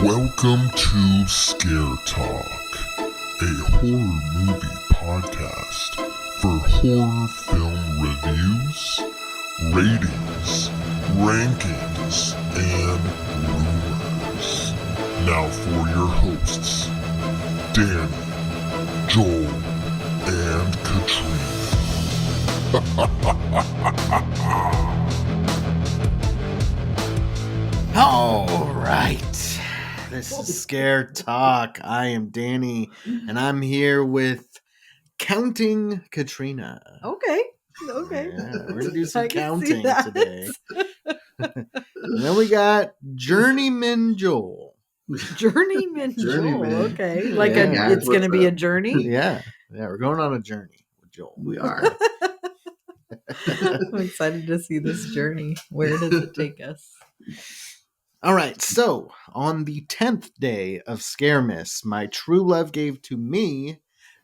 Welcome to Scare Talk, a horror movie podcast for horror film reviews, ratings, rankings, and rumors. Now for your hosts, Danny, Joel, and Katrina. All right. This is Scare Talk. I am Danny, and I'm here with Counting Katrina. Okay. Yeah, we're going to do some I can see counting that. today. And then we got Journeyman Joel. Journeyman Joel. Okay. Like Yeah. it's going to be a journey. Yeah, we're going on a journey with Joel. We are. I'm excited to see this journey. Where does it take us? All right, so on the 10th day of Scaremas, my true love gave to me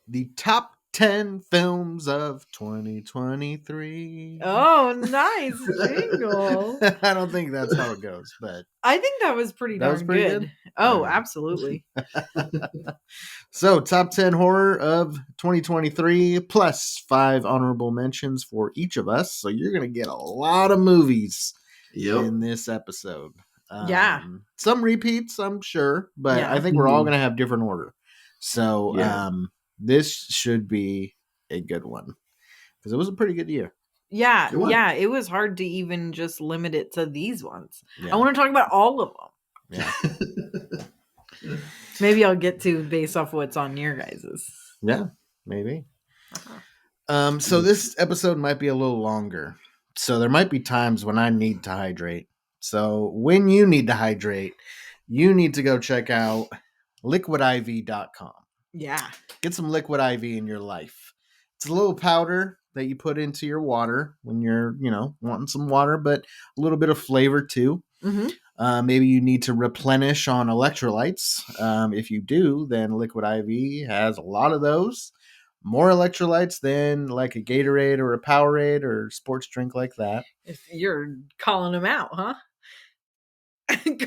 the top 10 films of 2023. Oh, nice jingle. I don't think that's how it goes, but I think that was pretty That was darn pretty good. good? Oh, Alright. absolutely. so top 10 horror of 2023 plus 5 honorable mentions for each of us. So you're going to get a lot of movies Yep. in this episode. Yeah. Some repeats, I'm sure, but Yeah. I think we're all going to have different order. So Yeah. this should be a good one because it was a pretty good year. Yeah. It was. Yeah. It was hard to even just limit it to these ones. Yeah. I want to talk about all of them. Yeah. Maybe I'll get to based off what's on your guys's. Yeah, maybe. So this episode might be a little longer. So there might be times when I need to hydrate. So when you need to hydrate, you need to go check out liquidiv.com. Yeah. Get some Liquid IV in your life. It's a little powder that you put into your water when you're, wanting some water, but a little bit of flavor too. Mm-hmm. Maybe you need to replenish on electrolytes. If you do, then Liquid IV has a lot of those. More electrolytes than like a Gatorade or a Powerade or sports drink like that. If you're calling them out, huh?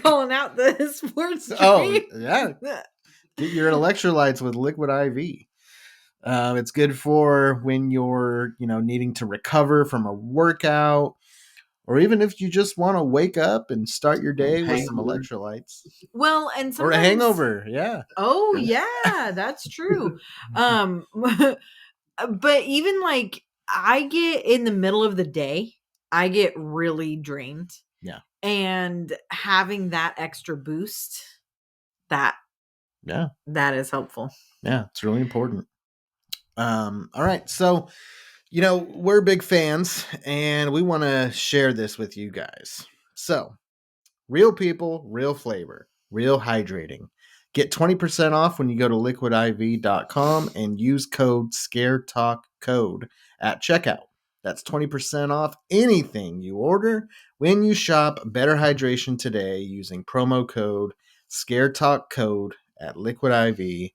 Calling out the sports drink. Oh, yeah. Get your electrolytes with Liquid IV. It's good for when you're, needing to recover from a workout, or even if you just want to wake up and start your day with some Hangover. electrolytes. Well, and Or sometimes a hangover, yeah. Oh yeah, that's true. But even like I get in the middle of the day, I get really drained. Yeah. And having that extra boost, that is helpful. Yeah, it's really important. All right, so we're big fans, and we want to share this with you guys. So, real people, real flavor, real hydrating. Get 20% off when you go to liquidiv.com and use code ScareTalkCode at checkout. That's 20% off anything you order when you shop Better Hydration today using promo code ScareTalkCode at liquidiv.com.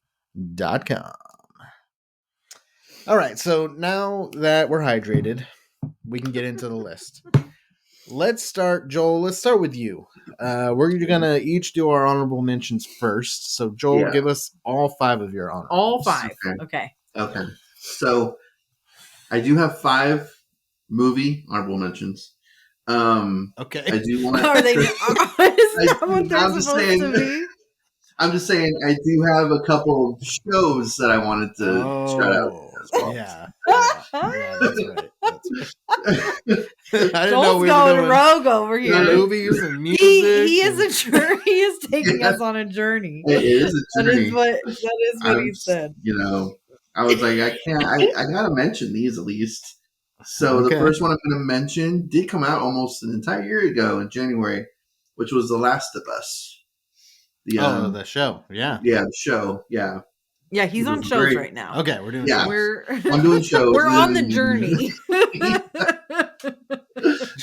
All right, so now that we're hydrated, we can get into the list. Let's start, Joel. Let's start with you. We're going to each do our honorable mentions first. So, Joel, Yeah. give us all 5 of your honorable. All 5. Okay. Okay. Okay. So I do have 5 movie honorable mentions. Okay. I do want Are they? Is that what they're I'm just supposed saying- to be? I'm just saying I do have a couple of shows that I wanted to shout out as well. Yeah, that's right. I didn't know Joel's we were going doing rogue over here. movies and music. He is and- a journey. He is taking Yeah. us on a journey. It is a That journey. is what he I'm- said. I was like, I gotta mention these at least. So Okay. the first one I'm going to mention did come out almost an entire year ago in January, which was The Last of Us. the show. Yeah. The show. Yeah. Yeah, he's It on was shows great. right now. Okay, we're doing Yeah. shows. We're I'm doing shows. we're on the journey.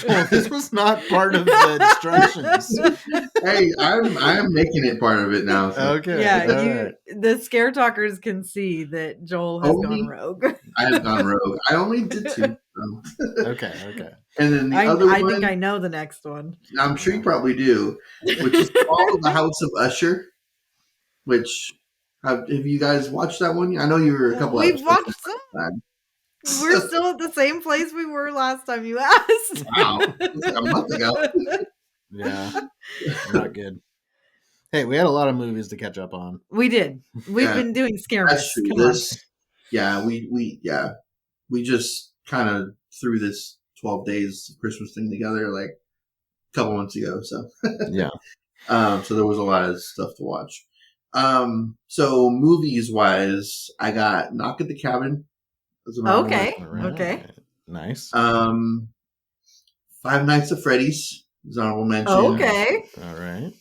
Joel, this was not part of the instructions. Hey, I'm making it part of it now. So. Okay. Yeah, all you right. the scare talkers can see that Joel has gone Only- rogue. I have gone rogue. I only did 2. So. Okay. Okay. And then the I other one, think I know the next one. I'm sure you probably do, which is called The House of Usher. Which have you guys watched that one? I know you were a couple. We've episodes watched some. behind. We're still at the same place we were last time you asked. Wow, it was like a month ago. Yeah. Not good. Hey, we had a lot of movies to catch up on. We did. We've Yeah, been doing scare That's miss. true. Come on. Yeah, we just kind of threw this 12 days Christmas thing together like a couple months ago. So Yeah. so there was a lot of stuff to watch. So movies wise, I got Knock at the Cabin. That's an honorable Okay. mention. All right. Okay. Nice. Five Nights at Freddy's is an honorable mention. Okay. All right.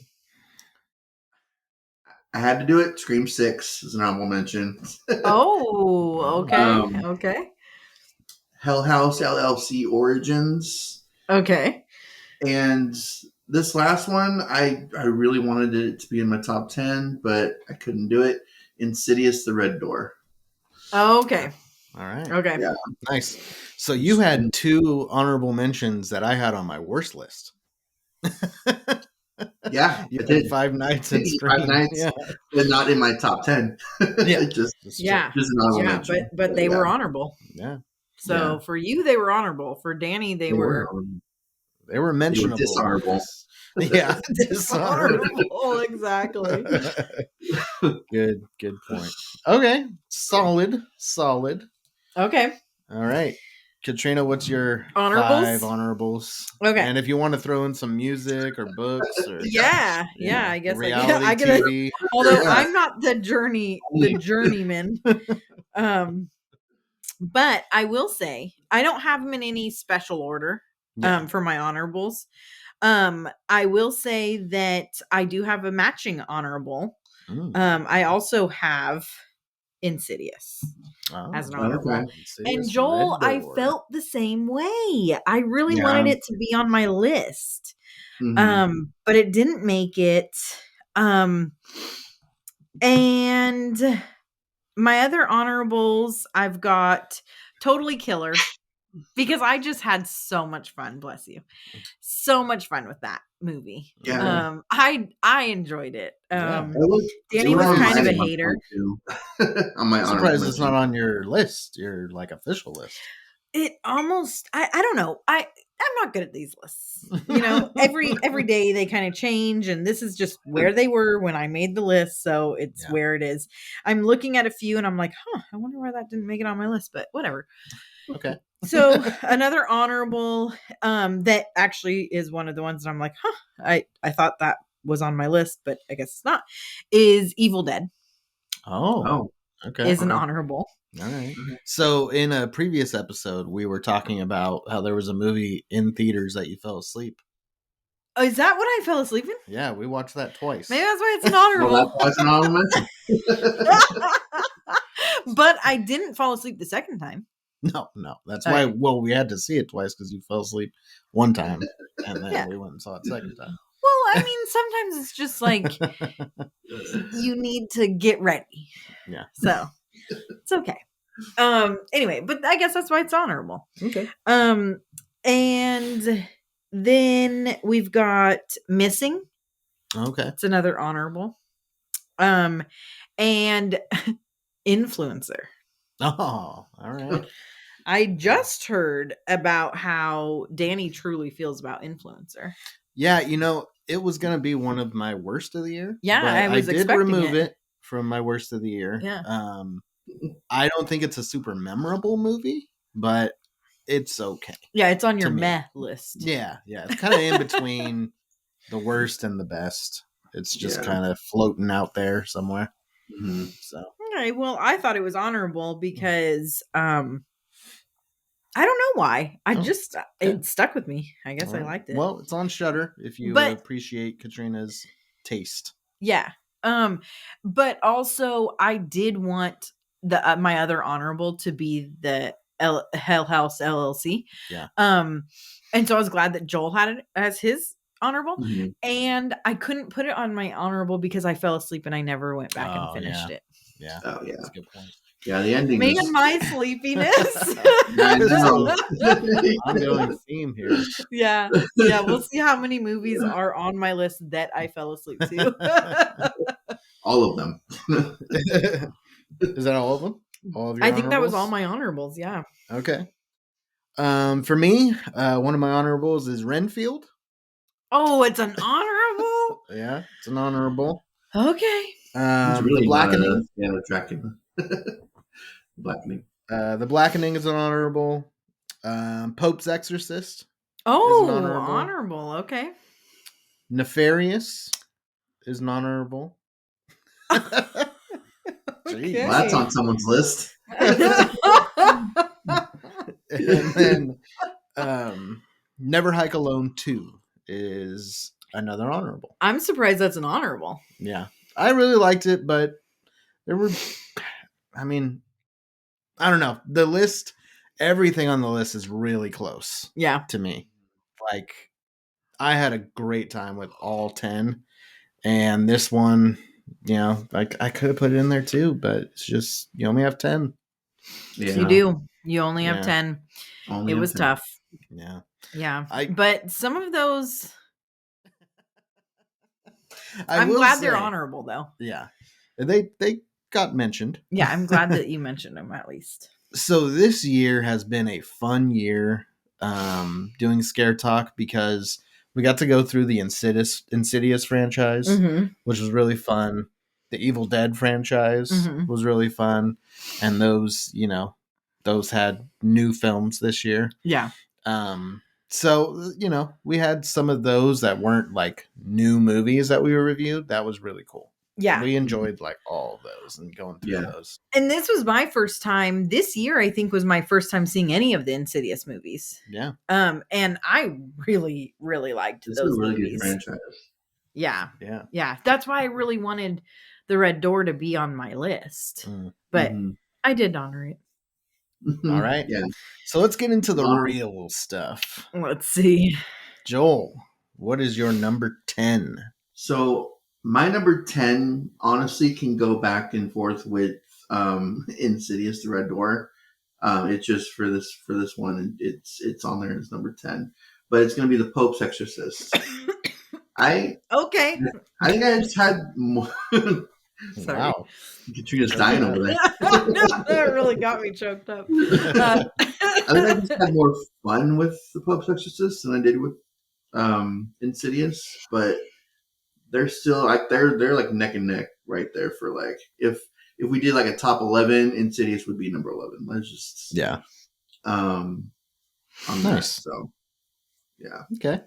I had to do it. Scream 6 is an honorable mention. Oh, okay. Okay. Hell House LLC Origins. Okay. And this last one, I really wanted it to be in my top 10, but I couldn't do it. Insidious The Red Door. Okay. All right. Okay. Yeah. Nice. So you had 2 honorable mentions that I had on my worst list. Yeah, You I had did. Five Nights and Five Scream. Nights. Yeah. But not in my top 10. Yeah. just Yeah. an honorable Yeah, mention. but they Yeah. were honorable. Yeah. So Yeah. for you, they were honorable. For Danny, they were They were mentionable. dishonorable. Yeah. Dishonorable. dishonorable. Exactly. Good point. Okay. Solid. Okay. All right. Katrina, what's your Honorables? 5 honorables? Okay. And if you want to throw in some music or books or Yeah. I guess reality I gotta. TV. Although Yeah. I'm not the journeyman. But I will say I don't have them in any special order. Yeah. For my honorables. I will say that I do have a matching honorable. Mm. I also have Insidious Oh, as an honorable. Okay. Insidious And Joel, Red I Door. felt the same way. I really Yeah. wanted it to be on my list. Mhm. But it didn't make it. And my other honorables, I've got Totally Killer because I just had so much fun, bless you. So much fun with that movie. Yeah. I enjoyed it. Yeah. Danny was kind of a hater. On my I'm honorable surprised it's mention. not on your list, your like official list. It almost I don't know. I'm not good at these lists. You know, every day they kind of change, and this is just where they were when I made the list, so it's Yeah. where it is. I'm looking at a few and I'm like, I wonder why that didn't make it on my list, but whatever. Okay. So another honorable that actually is one of the ones that I'm like, I thought that was on my list, but I guess it's not, is Evil Dead Oh. Okay. is an honorable. All right. So in a previous episode, we were talking about how there was a movie in theaters that you fell asleep. Oh, is that what I fell asleep in? Yeah, we watched that twice. Maybe that's why it's an honorable. Well, that's an honorable mention. But I didn't fall asleep the second time. No. That's why. Well, we had to see it twice because you fell asleep one time, and then Yeah. we went and saw it second time. Well, I mean, sometimes it's just like you need to get ready. Yeah. So it's okay. Anyway, but I guess that's why it's honorable. Okay. And then we've got Missing. Okay. It's another honorable. And Influencer. Oh, all right. I just heard about how Danny truly feels about Influencer. Yeah, it was gonna be one of my worst of the year. Yeah, but I was did expecting remove it. it from my worst of the year. Yeah. I don't think it's a super memorable movie, but it's okay. Yeah, it's on your To me. meh list. Yeah, it's kind of in between the worst and the best. It's just Yeah. kind of floating out there somewhere. Mhm. So Okay, well, I thought it was honorable because I don't know why. It stuck with me. I guess I all right. liked it. Well, it's on Shudder if you But- appreciate Katrina's taste. Yeah. But also I did want the my other honorable to be the Hell House LLC. Yeah. And so I was glad that Joel had it as his honorable, Mhm. and I couldn't put it on my honorable because I fell asleep and I never went back and Oh, finished yeah. it. Yeah. Oh yeah, That's a good point. yeah. The ending. Man, was, my sleepiness. I know. Ongoing theme here. Yeah. We'll see how many movies are on my list that I fell asleep to. All of them. Is that all of them? All of your I think that was all honorables? my honorables. Yeah. Okay. For me, one of my honorables is Renfield. Oh, it's an honorable. Yeah, it's an honorable. Okay. It's really The Blackening. not attracting. Blackening. The Blackening is an honorable. Pope's Exorcist. Oh, honorable. honorable. Okay. Nefarious is an honorable. Okay. Well, that's on someone's list. And then Never Hike Alone 2 is another honorable. I'm surprised that's an honorable. Yeah. I really liked it, but there were, I mean, I don't know. The list, everything on the list is really close Yeah. to me. Like, I had a great time with all 10. And this one, you know, like I could have put it in there too, but it's just, you only have 10. Yeah. You do. You only have Yeah. 10. Only It have was 10. tough. Yeah. Yeah. I- But some of those, I I'm will glad they're say- honorable though. Yeah. They got mentioned. Yeah, I'm glad that you mentioned them at least. So this year has been a fun year doing Scare Talk because we got to go through the Insidious franchise, Mm-hmm. which was really fun. The Evil Dead franchise Mhm. was really fun. And those, you know, those had new films this year. Yeah. So, you know, we had some of those that weren't like new movies that we reviewed. That was really cool. Yeah. We enjoyed like all of those and going through Yeah. those. And this was my first time this year, I think was my first time seeing any of the Insidious movies. Yeah. And I really, really liked This those is a really movies. good franchise. Yeah. Yeah. Yeah. That's why I really wanted The Red Door to be on my list. Mm. But Mhm. I did honor it. All right. Yeah. So let's get into the Um, real stuff. Let's see. Joel, what is your number 10? So my number 10 honestly can go back and forth with Insidious the Red Door. It's just for this one, it's on there as number 10. But it's gonna be the Pope's Exorcist. I Okay. think I just had more. Sorry. Wow. Katrina's dying over there. That really got me choked up. I think I just had more fun with the Pope's Exorcist than I did with Insidious, but they're still like they're like neck and neck right there for like if we did like a top 11, Insidious would be number 11. Let's just Yeah. on Nice. that. So yeah, Okay.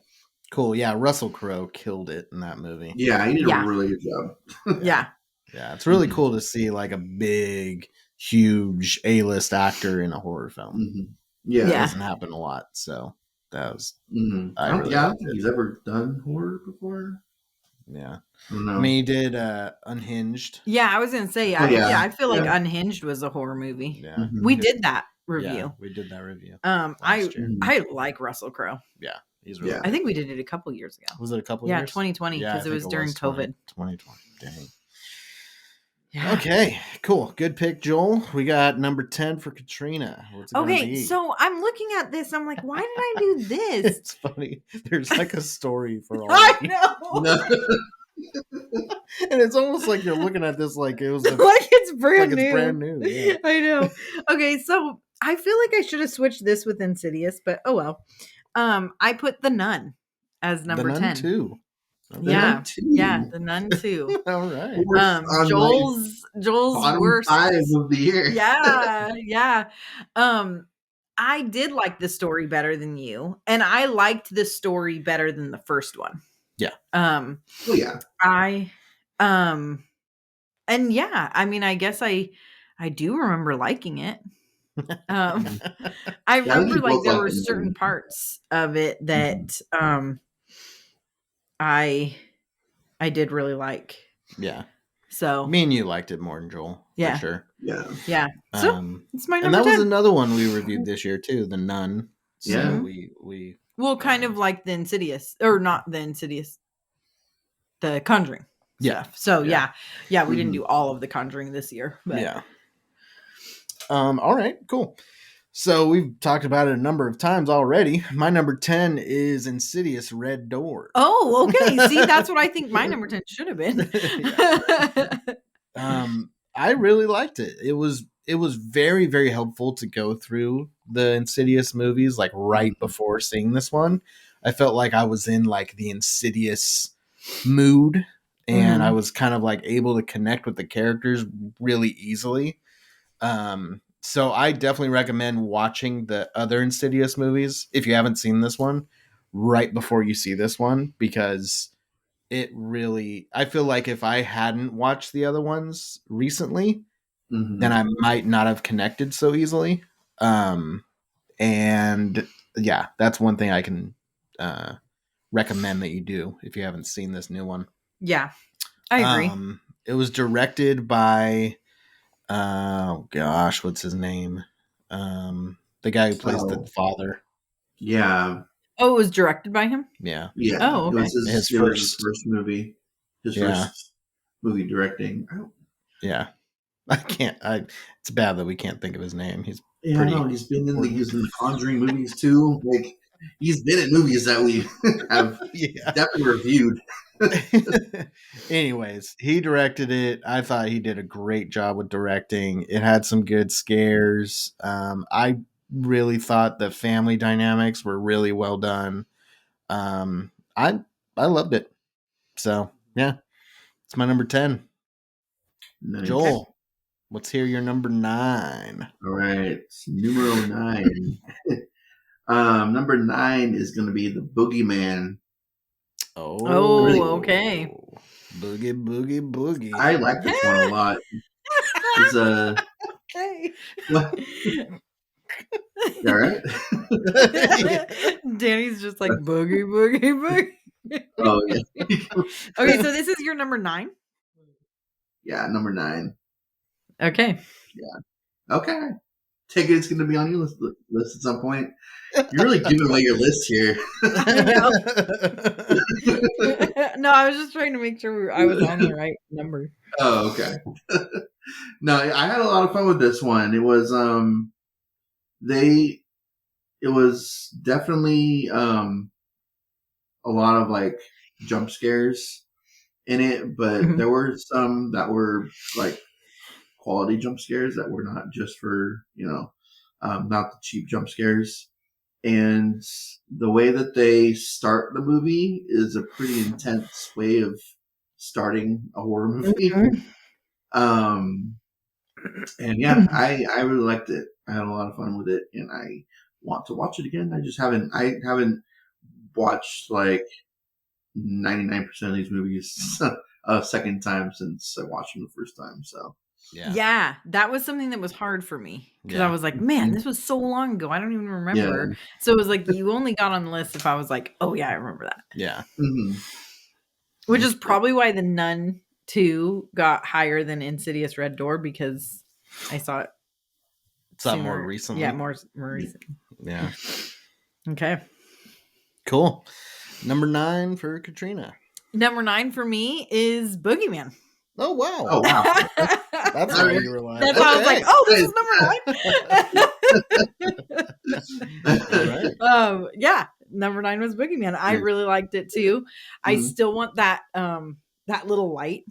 Cool. Yeah. Russell Crowe killed it in that movie. yeah, he did Yeah. a really good job. Yeah. Yeah. It's really Mhm. cool to see like a big, huge A-list actor in a horror film. Mhm. Yeah, It Yeah. doesn't happen a lot. So that was, Mhm. I I don't really yeah, I liked don't think it. he's ever done horror before. yeah. I don't know. I mean, he did Unhinged. Yeah, I was gonna say, Oh, yeah. I feel like Yeah. Unhinged was a horror movie. Yeah. Mhm. We did that Yeah, review. we did that review. I last year. I like Russell Crowe. He's really Yeah. I think we did it a couple years ago. Was it a couple Yeah, years? 2020 Yeah, I because it think was during 20 COVID. 2020. Dang. Yeah. Okay, cool. Good pick, Joel. We got number 10 for Katrina. What's it gonna Okay, be? so I'm looking at this. I'm like, why did I do this? It's funny. There's like a story for all I of you. know. No. And it's almost like you're looking at this like it was like a, it's like brand it's new. brand new. Yeah. I know. Okay, so I feel like I should have switched this with Insidious, but oh well. I put The Nun as number the Nun 10. 2. Okay. Yeah. Number 2. Yeah, The Nun 2. All right. On my Joel's bottom worst. 5 of the year. Yeah. I did like the story better than you, and I liked the story better than the first one. Yeah. Oh yeah. And yeah, I mean, I guess I do remember liking it. I I remember think we like both there liked were the certain movie. parts of it that I did really like. Yeah. So Me and you liked it more than Joel, Yeah. for sure. Yeah. yeah. So it's my And number that 10. was another one we reviewed this year too, The Nun. So Yeah. we Well, kind of like the Insidious, or not the Insidious, the Conjuring Yeah. stuff. So Yeah. yeah, we didn't Mhm. do all of the Conjuring this year, but yeah. All right, cool. So we've talked about it a number of times already. My number 10 is Insidious Red Door. Oh, okay. See, that's what I think my number 10 should have been. I really liked it. It was very, very helpful to go through the Insidious movies like right before seeing this one. I felt like I was in like the Insidious mood, and I was kind of like able to connect with the characters really easily. So I definitely recommend watching the other Insidious movies if you haven't seen this one right before you see this one, because it really, I feel like if I hadn't watched the other ones recently, Mhm. then I might not have connected so easily. And yeah, that's one thing I can recommend that you do if you haven't seen this new one. Yeah, I agree. It was directed by oh gosh, what's his name? The guy who plays the Oh. father. Yeah. Oh, it was directed by him? Yeah. Yeah. Oh, It okay. was His it was first- his first movie. His Yeah. first movie directing. Yeah. I can't. It's bad that we can't think of his name. He's Yeah, pretty. no, he's been in the Conjuring movies too. Like he's been in movies that we have Yeah. definitely reviewed. Anyways, he directed it. I thought he did a great job with directing. It had some good scares. I really thought the family dynamics were really well done. I loved it. So yeah, it's my number 10. Nice. Joel, let's hear your number 9. All right, numero 9. Number 9 is going to be the Boogeyman. Oh, okay. Boogie, boogie, boogie. I like this one a lot. It's Okay. what? All right. Danny's just like boogie, boogie, boogie. Oh yeah. Okay, so this is your number 9? Yeah, number 9. Okay. Okay. Take it. It's going to be on your list at some point. You're really giving away your list here. No, I was just trying to make sure I was on the right number. Oh, okay. No, I had a lot of fun with this one. It was it was definitely a lot of like jump scares in it, but Mhm. there were some that were like quality jump scares that were not just for, not the cheap jump scares. And the way that they start the movie is a pretty intense way of starting a horror movie. And yeah, I really liked it. I had a lot of fun with it, and I want to watch it again. I haven't watched like 99% of these movies a second time since I watched them the first time. So Yeah, that was something that was hard for me because Yeah. I was like, man, this was so long ago. I don't even remember. Yeah. So it was like you only got on the list if I was like, oh yeah, I remember that. Yeah. Mhm. Which is probably why The Nun 2 got higher than Insidious Red Door, because I saw it. Saw it more sooner. recently. Yeah, more recent. Yeah. Okay. Cool. Number 9 for Katrina. Number 9 for me is Boogeyman. Oh wow. Oh wow. That's why you were like. That's why I was like, oh, this is number 9. All right. Yeah, number 9 was Boogeyman. I really liked it too. I Mhm. still want that little light.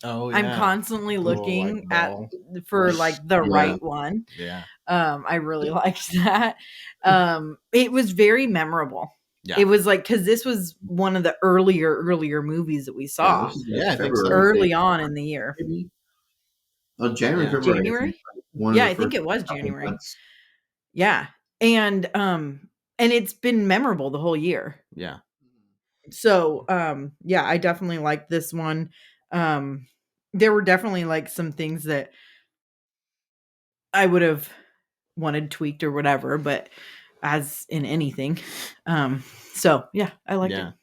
Oh yeah. I'm constantly Little, looking like, at ball. for like the Yeah. right one. Yeah. I really liked that. It was very memorable. Yeah. It was like, because this was one of the earlier movies that we saw this is like Yeah, I think so. February, early on in the year. maybe. Oh, January, Yeah. February. January? One of Yeah, the I think first it was couple January. months. Yeah. And it's been memorable the whole year. Yeah. So yeah, I definitely liked this one. There were definitely like some things that I would have wanted tweaked or whatever, but as in anything. So yeah, I liked Yeah.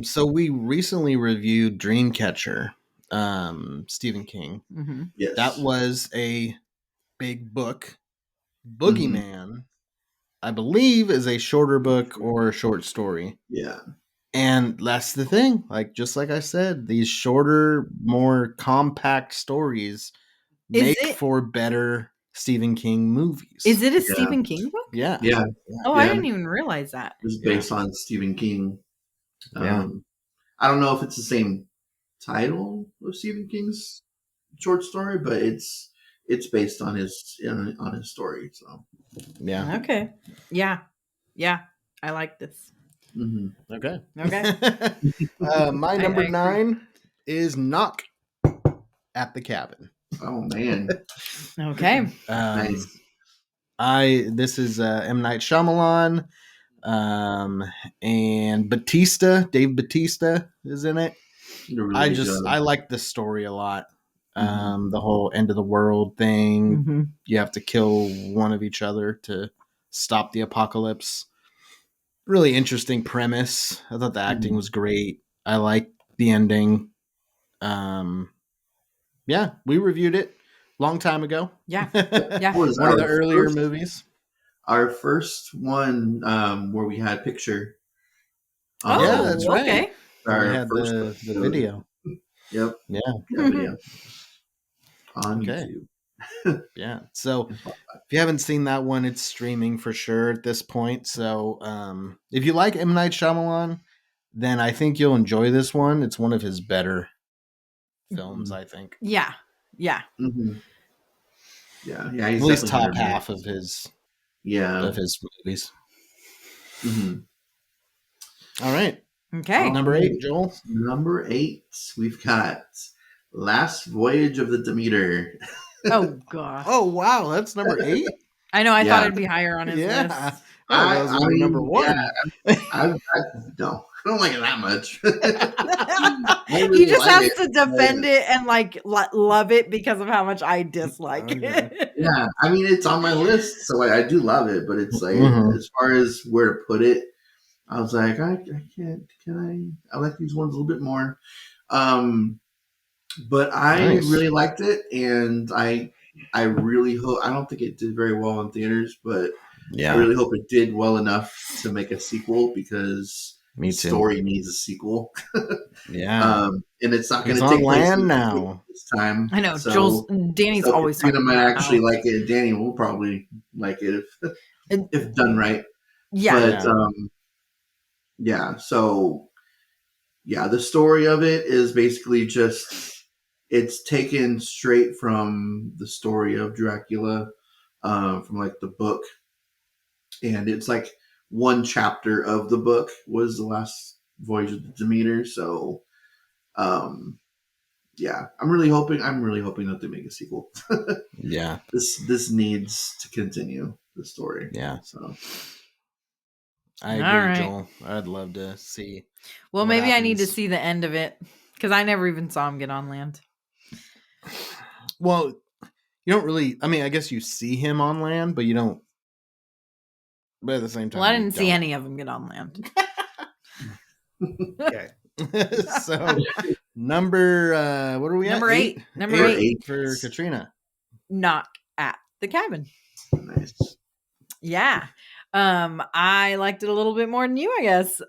So we recently reviewed Dreamcatcher. Stephen King. Mm-hmm. Yes. That was a big book. Mm-hmm. Boogeyman, I believe, is a shorter book or a short story. Yeah. And that's the thing. Like, just like I said, these shorter, more compact stories Is make it- for better Stephen King movies. Is it a Yeah. Stephen King book? Yeah. Yeah. Oh, I Yeah. didn't even realize that. It was based on Stephen King. Yeah. I don't know if it's the same title of Stephen King's short story, but it's based on his story. So Yeah. Okay. Yeah. Yeah. I like this. Okay. Okay. My I number agree. 9 is Knock at the Cabin. oh man, Okay. nice. This is M. Night Shyamalan, and Dave Bautista is in it. Did a really good job. I like this story a lot. Mhm. The whole end of the world thing. Mm-hmm. You have to kill one of each other to stop the apocalypse. Really interesting premise. I thought the acting Mhm. was great. I liked the ending. Yeah, we reviewed it a long time ago. Yeah. That was One of the our earlier first- movies. Our first one where we had picture. Oh, Yeah, that's right. okay. Our We had first the episode. video. Yep. Yeah. Video. On Okay. YouTube. Yeah. So if you haven't seen that one, it's streaming for sure at this point. So if you like M. Night Shyamalan, then I think you'll enjoy this one. It's one of his better films, I think. Yeah. Yeah. Mm-hmm. Yeah. At He's least definitely top one of half those. of his Yeah. movies. Mhm. All right. Okay. Number 8, Joel. Number 8, we've got Last Voyage of the Demeter. Oh gosh. Oh wow, that's number 8. I know. I Yeah. thought it'd be higher on his Yeah. list. That was only number 1. Yeah, no, I don't like it that much. He really just like has it, to defend it and like love it because of how much I dislike Okay. it. Yeah, I mean it's on my list, so I do love it. But it's like Mhm. as far as where to put it, I was like, I can't. Can I? I like these ones a little bit more. But I Nice. really liked it, and I really hope. I don't think it did very well in theaters, but Yeah. I really hope it did well enough to make a sequel because Me the too. story needs a sequel. Yeah. And it's not going It's to on take place land in now. this time. I know. So, Danny's always Katrina talking might about actually how- like it. And Danny will probably like it And- if done right. Yeah. But Yeah. so the story of it is basically just it's taken straight from the story of Dracula, from like the book, and it's like one chapter of the book was the Last Voyage of the Demeter. So, I'm really hoping that they make a sequel. Yeah. This needs to continue the story. Yeah. So I agree, All right. Joel. I'd love to see. Well, what maybe I need to happens. see the end of it because I never even saw him get on land. Well, you don't really. I mean, I guess you see him on land, but you don't. But at the same time, Well, I you didn't see don't. any of them get on land. Okay. So number what are we Number at? 8. Number Number 8. eight. For Katrina. Knock at the cabin. nice. Yeah. I liked it a little bit more than you, I guess.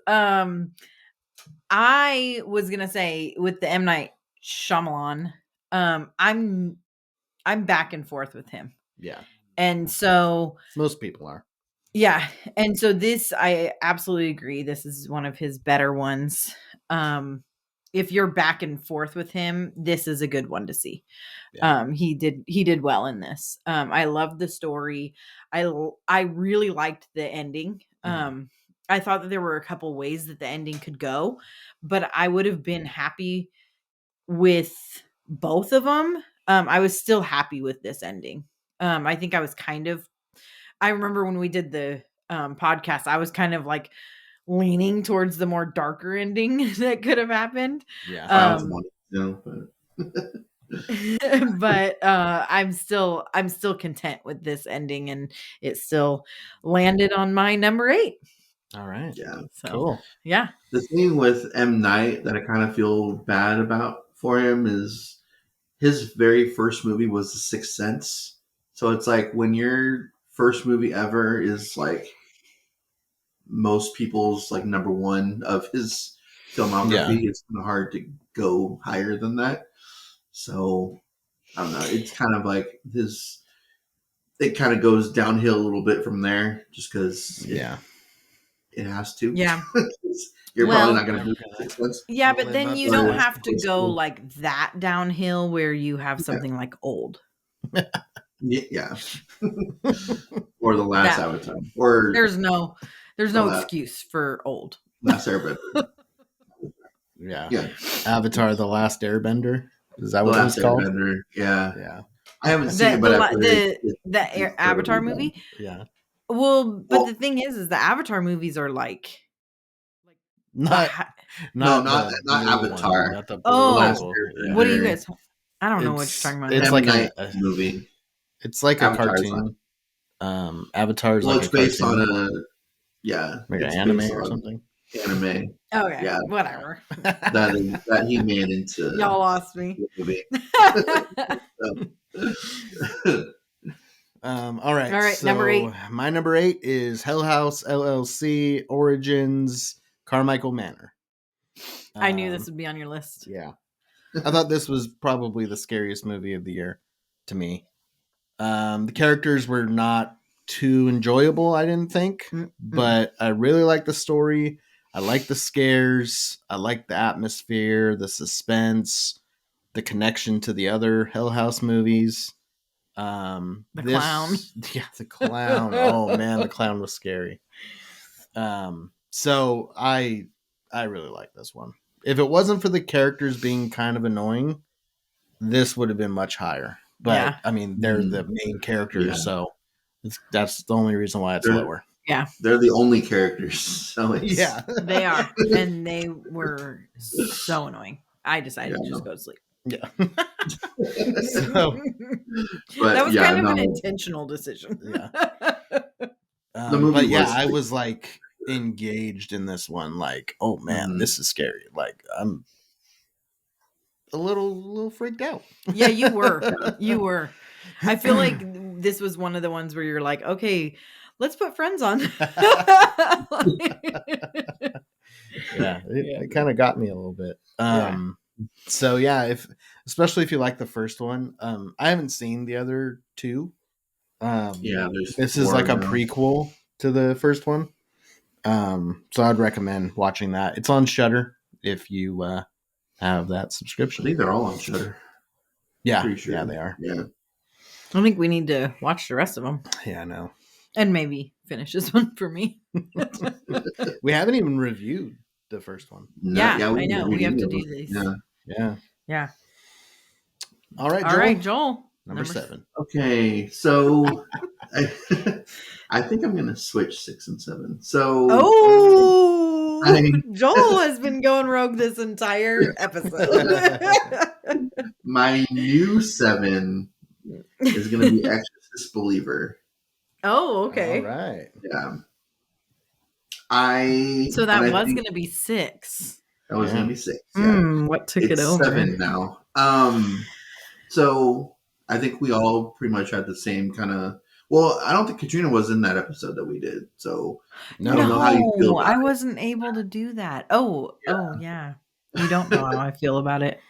I was gonna say with the M. Night Shyamalan, I'm back and forth with him. Yeah. And so Most people are. yeah, and so this I absolutely agree. This is one of his better ones. If you're back and forth with him, this is a good one to see. Yeah. He did well in this. I loved the story. I really liked the ending. Mhm. I thought that there were a couple ways that the ending could go, but I would have been happy with both of them. I was still happy with this ending. I think I was I remember when we did the podcast, I was kind of like leaning towards the more darker ending that could have happened. Yeah. I also wanted to know, but But I'm still content with this ending, and it still landed on my number 8. All right. yeah. So Cool. yeah. The thing with M. Night that I kind of feel bad about for him is his very first movie was The Sixth Sense. So it's like when your first movie ever is like most people's like number one of his filmography, it's kind of hard to go higher than that. So I don't know. It's kind of like his. It kind of goes downhill a little bit from there, just because it has to. Yeah. You're Well, probably not going to do The Sixth Sense. Yeah, We'll but live then up you to don't it. have to go like that downhill where you have Yeah. something like Old. Yeah. Or the last That- Avatar, or There's no Well, excuse for Old. Last Airbender. Yeah. Yeah, Avatar: The Last Airbender. Is that the what it Last was called? Airbender. Yeah, Yeah. I haven't seen it, but I've heard it's Avatar incredibly movie. Yeah. Well, but Well- the thing is the Avatar movies are like Not not the not blue Avatar. One, not the Oh, blue Last one. Airbender. what do you guys? I don't know what It's- you're talking about. it's M. like Night a- movie. It's like a Avatar's cartoon. Avatar is Well, like it's a based cartoon. on like an it's anime based or on something. Anime Okay, yeah. whatever. that he made into Y'all lost me. the movie. All right. All right, number 8. My number 8 is Hell House LLC Origins Carmichael Manor. I knew this would be on your list. Yeah. I thought this was probably the scariest movie of the year to me. The characters were not too enjoyable, I didn't think, but I really liked the story. I liked the scares. I liked the atmosphere, the suspense, the connection to the other Hell House movies. The clown. Yeah, the clown. Oh man, the clown was scary. So I really like this one. If it wasn't for the characters being kind of annoying, this would have been much higher. But Yeah. I mean, they're the main characters, Yeah. so that's the only reason why it's They're- lower. They're the only characters. So it's, Yeah, They are, and they were so annoying. I decided to just go to sleep. yeah. So But That was yeah, kind of an no. intentional decision. Yeah. The movie but yeah, was I like- was like engaged in this one. Like, oh man, Mhm. this is scary. Like, I'm a little freaked out. Yeah, you were. You were. I feel like this was one of the ones where you're like, okay, let's put friends on. Yeah, it kind of got me a little bit. So yeah, especially if you like the first one, I haven't seen the other two. Yeah, there's This is four like a now. prequel to the first one. So I'd recommend watching that. It's on Shudder if you have that I subscription. think they're all on Shudder. Yeah, Pretty sure. yeah, they are. Yeah. I think we need to watch the rest of them Yeah, I know. and maybe finish this one for me. We haven't even reviewed the first one. Yeah, we I know. can We have to read do them. these. Yeah. Yeah. Yeah. All right, All Joel. right, Joel. Number 7. Okay, so I think I'm gonna switch 6 and 7. So Oh, I- Joel has been going rogue this entire episode. my new 7 is gonna be Exorcist Believer. Oh, okay. All right. Yeah. So that and I was think going to be 6. that was Yeah. gonna be 6. Yeah. What took It's it over? 7 now. So I think we all pretty much had the same kind of. Well, I don't think Katrina was in that episode that we did. So I don't know how you feel about I it. wasn't able to do that. Oh, yeah. You don't know how I feel about it.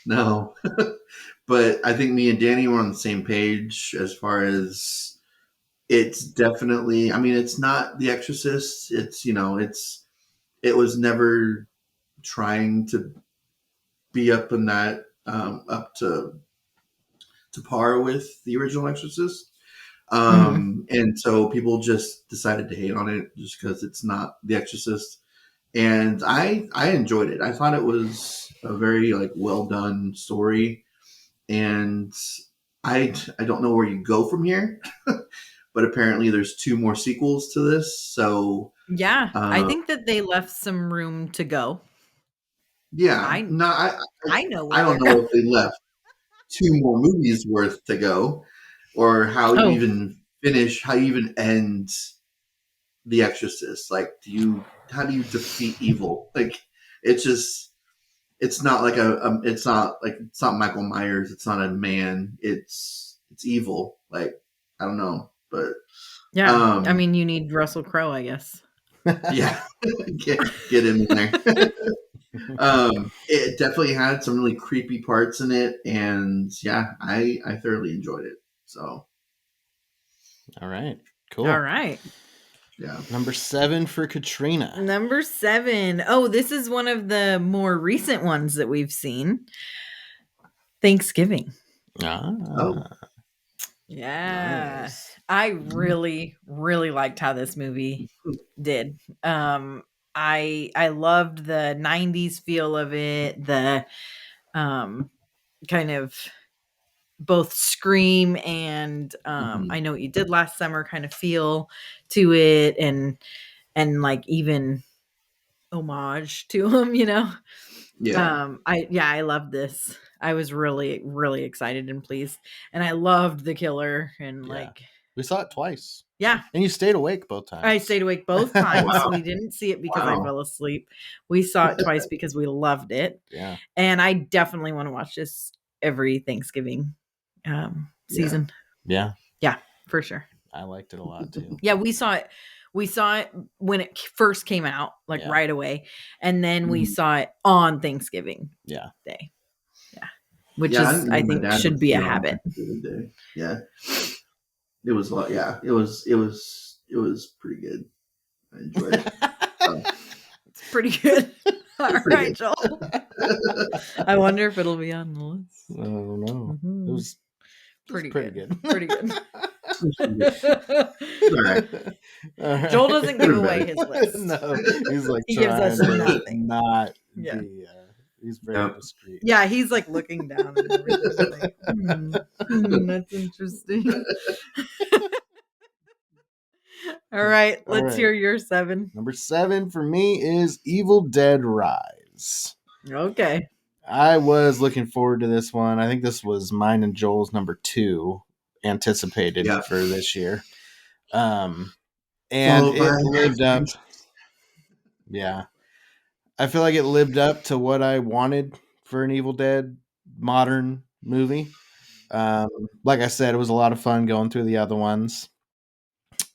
No, but I think me and Danny were on the same page as far as it's definitely. I mean, it's not The Exorcist. It's it was never trying to be up in that up to par with the original Exorcist. And so people just decided to hate on it just because it's not The Exorcist. And I enjoyed it. I thought it was a very well done story, and I don't know where you go from here, but apparently there's 2 more sequels to this. So Yeah. I think that they left some room to go. yeah, I know. Where I don't they're know if they left 2 more movies worth to go, or how you Oh. even finish, how you even end The Exorcist. Like, how do you defeat evil? Like, it's just, it's not like it's not Michael Myers. It's not a man. It's evil. Like, I don't know, but Yeah. I mean, you need Russell Crowe, I guess. yeah, get in there. It definitely had some really creepy parts in it, and yeah, I thoroughly enjoyed it. So, All right. Cool. All right. yeah. Number 7 for Katrina. Number 7. Oh, this is one of the more recent ones that we've seen. Thanksgiving. Oh. Yeah. Nice. I really, really liked how this movie did. I loved the 90s feel of it, the kind of both Scream and I Know What You Did Last Summer kind of feel to it, and like even homage to him, you know. Yeah. I loved this. I was really, really excited and pleased, and I loved the killer, and Yeah. like, We saw it twice. yeah, And you stayed awake both times. I stayed awake both times. Wow. We didn't see it because I Wow. fell asleep. We saw it twice because we loved it. Yeah. And I definitely want to watch this every Thanksgiving season. Yeah. For sure. I liked it a lot too. Yeah, we saw it. We saw it when it first came out, like Yeah. right away. And then we Mhm. saw it on Thanksgiving Yeah. Day. Yeah. Which Yeah, is, my I think, dad should would be a see it on habit. Thanksgiving Day. Yeah. It was a lot. Yeah. It was pretty good. I enjoyed it. It's pretty good. All Pretty right, good. Joel. I wonder if it'll be on the list. I don't know. Mhm. It was Pretty pretty good. good. Pretty good. All right. All right. Joel doesn't give Pretty away bad. his list. No, he's like He gives us trying to nothing. not Yeah. be. He's very Yep. discreet. Yeah, he's like looking down and everything. Like, that's interesting. All right, All let's right. hear your 7. Number 7 for me is Evil Dead Rise. Okay. I was looking forward to this one. I think this was mine and Joel's number 2 anticipated Yeah. for this year. And Followed it by- lived up. Yeah. I feel like it lived up to what I wanted for an Evil Dead modern movie. Like I said, it was a lot of fun going through the other ones.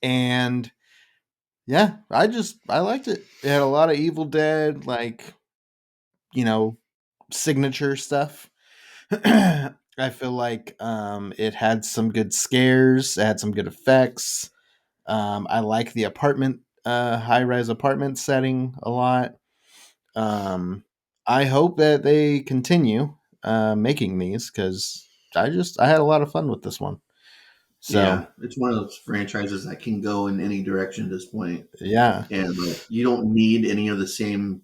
And yeah, I liked it. It had a lot of Evil Dead, like, signature stuff. I feel like it had some good scares. It had some good effects. I like the apartment, high-rise apartment setting a lot. I hope that they continue making these because I had a lot of fun with this one. So yeah, it's one of those franchises that can go in any direction at this point, yeah, and like you don't need any of the same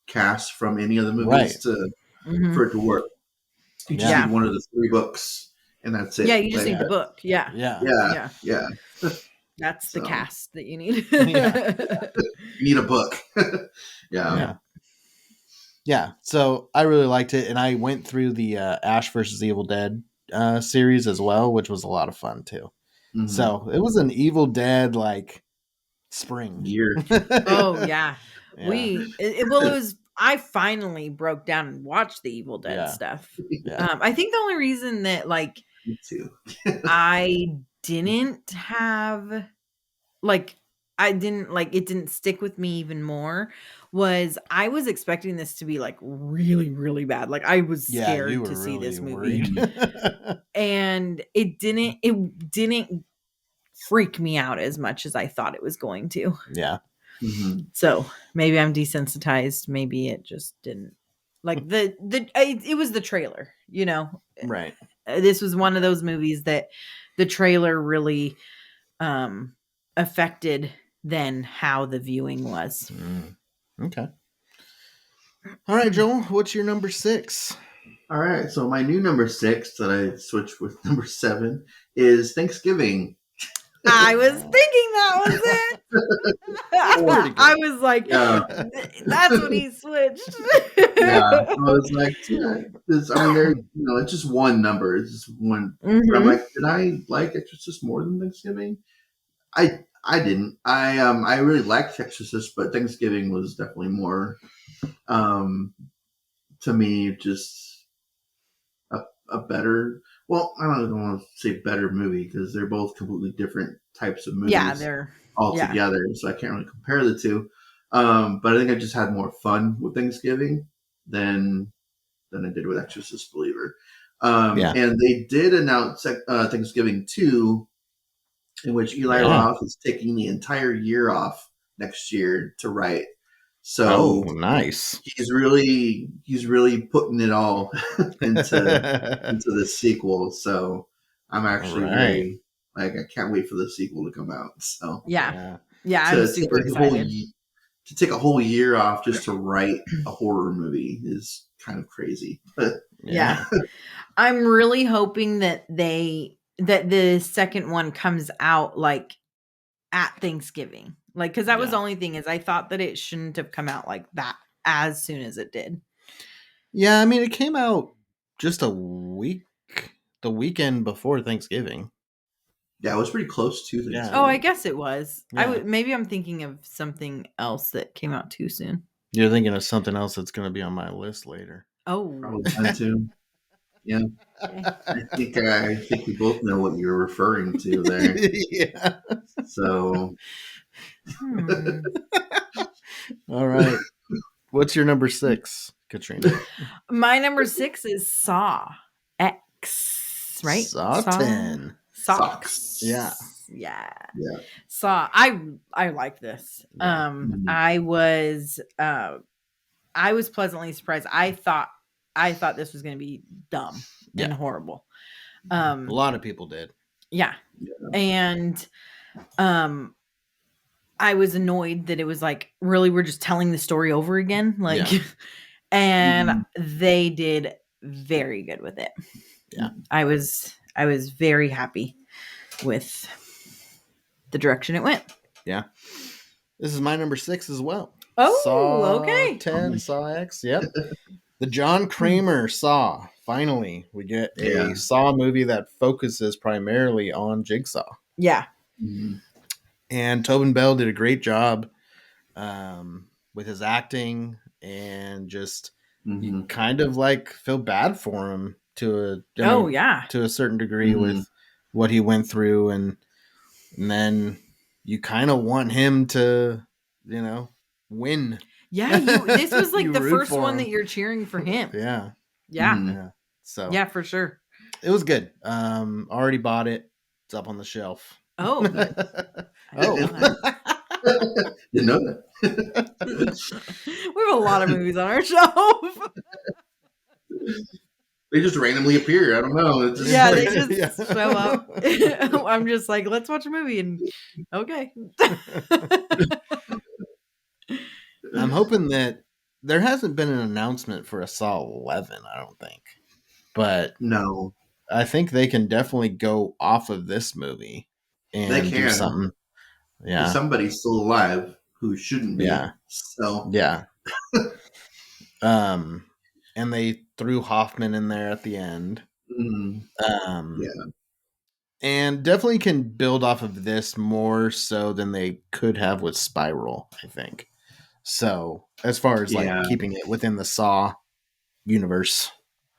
cast from any of the movies Right. Mhm. for it to work. You just Yeah. need one of the 3 books, and that's it. Yeah, you just Like, need the book. Yeah. yeah, Yeah, Yeah. yeah. That's the So. cast that you need. Yeah. You need a book. yeah. Yeah. Yeah. So I really liked it, and I went through the Ash versus Evil Dead series as well, which was a lot of fun too. Mhm. So it was an Evil Dead like spring. Year. Oh yeah. Yeah. It was. I finally broke down and watched the Evil Dead Yeah. stuff. Yeah. I think the only reason that like Me too. I didn't have like I didn't like it didn't stick with me even more was I was expecting this to be like really, really bad. Like I was Yeah, scared you were to see really this movie. worried. And it didn't freak me out as much as I thought it was going to. Yeah. Mhm. So maybe I'm desensitized. Maybe it just didn't like it was the trailer, you know. Right. This was one of those movies that the trailer really affected then how the viewing was. Okay. All right, Joel, what's your number 6? All right. So my new number 6 that I switched with number 7 is Thanksgiving. I was thinking that was it. Pretty good. I was like, Yeah. that's what he switched. Yeah. I was like, it's just one number. It's just one. But I'm Mhm. like, did I like Exorcist more than Thanksgiving? I didn't. I really liked Exorcist, but Thanksgiving was definitely more to me, just a better. Well, I don't want to say better movie because they're both completely different types of movies Yeah, they're yeah. altogether. So I can't really compare the two. But I think I just had more fun with Thanksgiving than I did with Exorcist Believer. Yeah. And they did announce Thanksgiving 2, in which Eli Roth is taking the entire year off next year to write. So nice. he's really putting it all into the sequel. So I'm actually very I can't wait for the sequel to come out. So yeah, I'm super excited. To take a whole year off just to write a horror movie is kind of crazy. But yeah. I'm really hoping that the second one comes out like at Thanksgiving. Like, because that was the only thing is I thought that it shouldn't have come out like that as soon as it did. Yeah, I mean, it came out just the weekend before Thanksgiving. Yeah, it was pretty close to Thanksgiving. Oh, I guess it was. Yeah. Maybe I'm thinking of something else that came out too soon. You're thinking of something else that's going to be on my list later. Oh, probably mine too. Yeah, I think we both know what you're referring to there. Yeah. So, all right. What's your number 6, Katrina? My number 6 is Saw X. Right? Saw 10. Socks. Yeah. Saw. I like this. Yeah. I was pleasantly surprised. I thought this was going to be dumb and horrible. A lot of people did. Yeah. And I was annoyed that it was like, really, we're just telling the story over again. Like, and they did very good with it. Yeah. I was very happy with the direction it went. Yeah. This is my number 6 as well. Oh, Saw okay. 10, Saw X. Yep. The John Kramer Saw. Finally, we get a Saw movie that focuses primarily on Jigsaw. Yeah. Mm-hmm. And Tobin Bell did a great job with his acting, and just you kind of like feel bad for him to a certain degree with what he went through, and then you kind of want him to, win. Yeah, this was like the first one that you're cheering for him. Yeah. Yeah. So yeah, for sure. It was good. Already bought it. It's up on the shelf. Oh. You know that. We have a lot of movies on our shelf. They just randomly appear. I don't know. It's just they just show up. I'm just like, let's watch a movie, and okay. I'm hoping that there hasn't been an announcement for a Saw 11, I don't think. But no, I think they can definitely go off of this movie and do something. Yeah. Somebody's still alive who shouldn't be. Yeah. So yeah. And they threw Hoffman in there at the end. And definitely can build off of this more so than they could have with Spiral, I think. So as far as like keeping it within the Saw universe.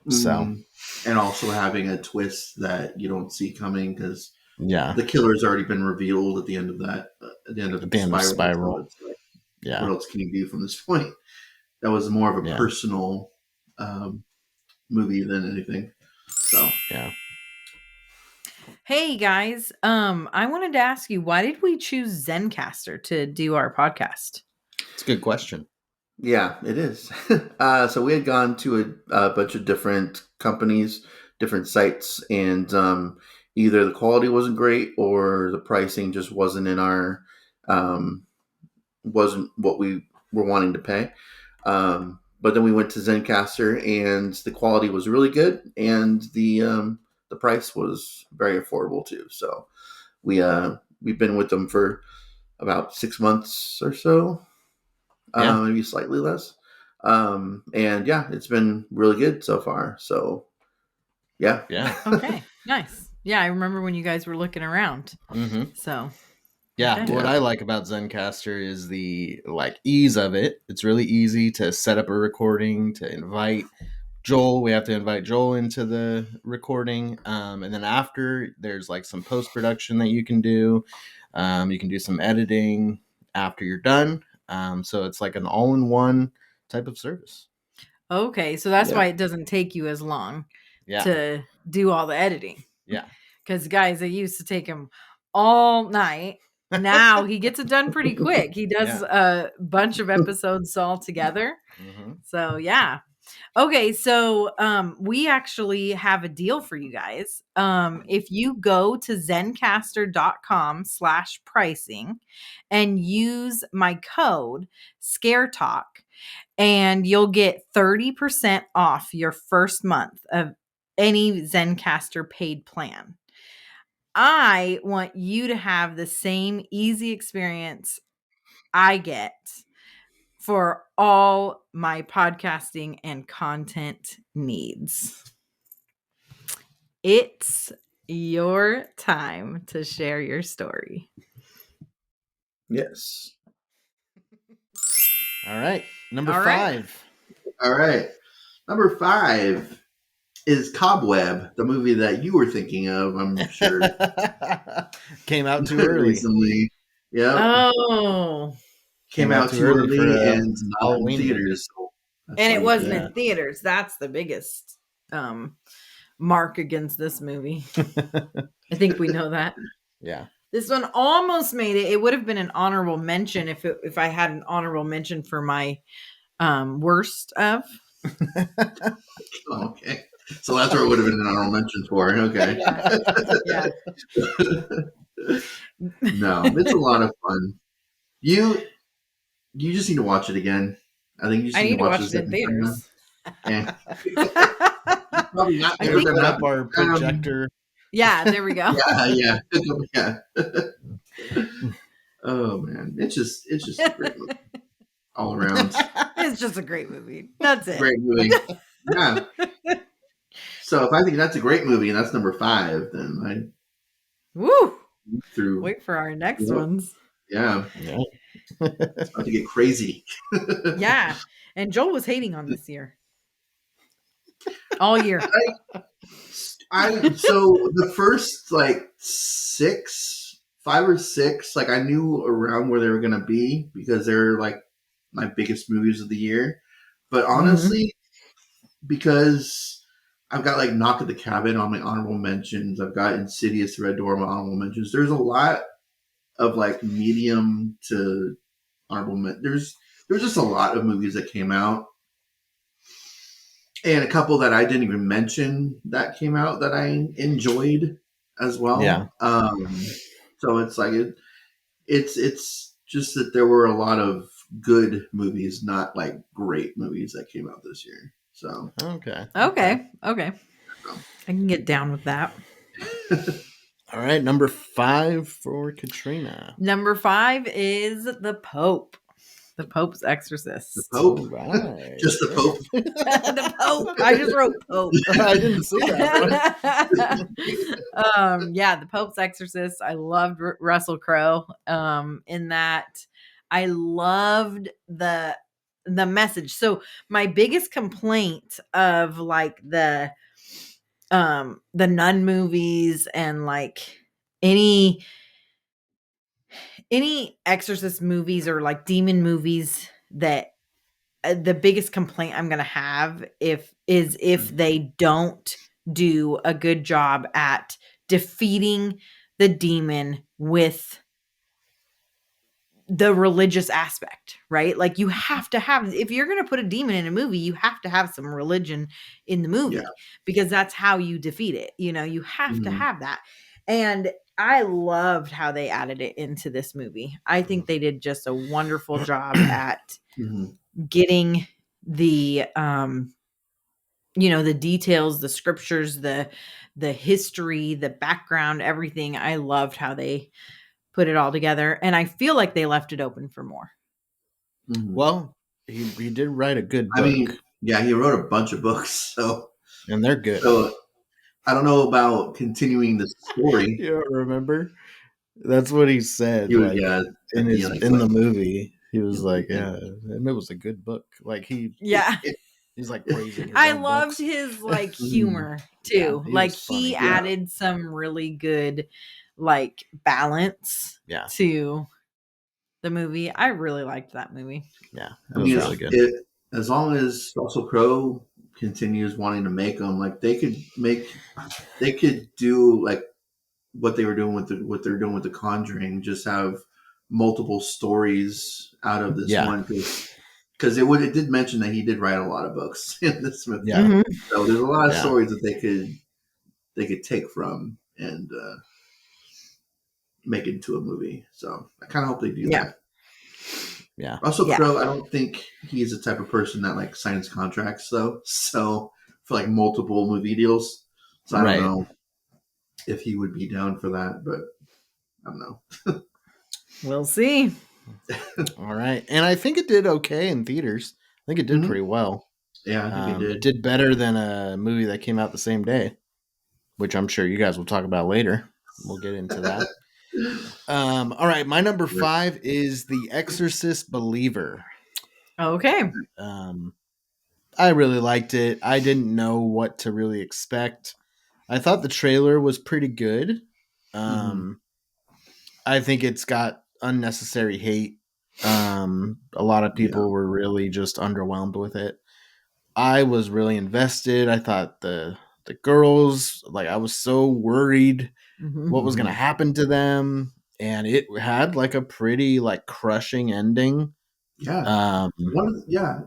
So and also having a twist that you don't see coming because the killer's already been revealed at the end of that. At the end of Spiral. So like, what else can you do from this point? That was more of a personal movie than anything. So Hey guys, I wanted to ask you, why did we choose Zencastr to do our podcast? It's a good question. Yeah, it is. So we had gone to a bunch of different companies, different sites, and either the quality wasn't great or the pricing just wasn't in our wasn't what we were wanting to pay. But then we went to Zencastr, and the quality was really good, and the price was very affordable too. So we've been with them for about 6 months or so. Maybe slightly less. And it's been really good so far. So yeah. Okay, nice. Yeah, I remember when you guys were looking around. Mm-hmm. So Yeah, Okay. what I like about Zencaster is the like ease of it. It's really easy to set up a recording, to invite Joel. We have to invite Joel into the recording, and then after there's like some post production that you can do. You can do some editing after you're done. So it's like an all in one type of service. Okay, so that's Yeah. why it doesn't take you as long Yeah, to do all the editing. yeah. Because guys, it used to take him all night. Now he gets it done pretty quick. He does a bunch of episodes all together. Mm-hmm. So yeah. Okay, so we actually have a deal for you guys. If you go to zencaster.com/pricing and use my code ScareTalk, and you'll get 30% off your first month of any Zencaster paid plan. I want you to have the same easy experience I get for all my podcasting and content needs. It's your time to share your story. Yes. All right, number All right. 5. All right. Number 5 is Cobweb, the movie that you were thinking of, I'm sure. Came out too early. Recently. Yeah. Oh, Came out too early for a and not Halloween in theaters. So that's and why it you wasn't can't. in theaters. That's the biggest mark against this movie. I think we know that. Yeah. This one almost made it. It would have been an honorable mention if I had an honorable mention for my worst of. Oh, okay. So that's where it would have been an honorable mention for. Okay. Yeah. No, it's a lot of fun. You just need to watch it again. I think you just I need to watch this it in theaters. Yeah. Probably not I there think than up that. our projector. Yeah, there we go. Yeah. Oh man, it's just a great movie all around. It's just a great movie. That's it. Great movie. Yeah. So if I think that's a great movie and that's number 5, then Woo! I through. Wait for our next Yep. ones. Yeah, Yeah. it's about to get crazy. Yeah. And Joel was hating on this year. All year. So the first like 5 or 6, like I knew around where they were gonna be because they're like my biggest movies of the year. But honestly, because I've got like Knock at the Cabin on my honorable mentions, I've got Insidious, Red Door on my honorable mentions. There's a lot of like medium to honorable mentions. There's just a lot of movies that came out. And a couple that I didn't even mention that came out that I enjoyed as well. Yeah. So it's like it's just that there were a lot of good movies, not like great movies that came out this year. So Okay. Okay. I can get down with that. All right, number 5 for Katrina. Number 5 is The Pope. The Pope's Exorcist. the Pope, All right. just the Pope. The Pope. I just wrote Pope. I didn't see that. Yeah, The Pope's Exorcist. I loved Russell Crowe in that. I loved the message. So my biggest complaint of like the nun movies and like any exorcist movies or like demon movies that the biggest complaint I'm going to have if they don't do a good job at defeating the demon with the religious aspect, right? Like you have to have, if you're going to put a demon in a movie, you have to have some religion in the movie because that's how you defeat it. You know, you have to have that. And I loved how they added it into this movie. I think they did just a wonderful job at getting the the details, the scriptures, the history, the background, everything. I loved how they put it all together, and I feel like they left it open for more. Well, he did write a good book. I mean, yeah, he wrote a bunch of books, and they're good. So I don't know about continuing the story. You don't remember? That's what he said. He was, Like yeah, in at the his end, in like, the movie, he was like, "Yeah, and it was a good book." Like Yeah. he's like praising his I own loved books. his like Mhm. humor Yeah, too. he Like was he funny. Yeah. added some really good like balance Yeah, to the movie. I really liked that movie. yeah, I it was mean, really good. as long as Russell Crowe continues wanting to make them, like they could do like what they were doing with what they're doing with The Conjuring, just have multiple stories out of this Yeah. one, because it did mention that he did write a lot of books in this movie. Yeah. Mhm. So there's a lot of Yeah. stories that they could take from and make it into a movie. So I kind of hope they do Yeah. that. Yeah, Russell Yeah. Crowe, I don't think he's the type of person that like signs contracts though. So for like multiple movie deals. So I don't Right. know if he would be down for that, but I don't know. We'll see. all right. And I think it did okay in theaters. I think it did Mhm. pretty well. Yeah, I think he It did. did better than a movie that came out the same day, which I'm sure you guys will talk about later. We'll get into that. All right, my number 5 is The Exorcist Believer. Okay. I really liked it. I didn't know what to really expect. I thought the trailer was pretty good. I think it's got unnecessary hate. A lot of people were really just underwhelmed with it. I was really invested. I thought the girls, like I was so worried Mhm. what was going to happen to them, and it had like a pretty like crushing ending. Yeah.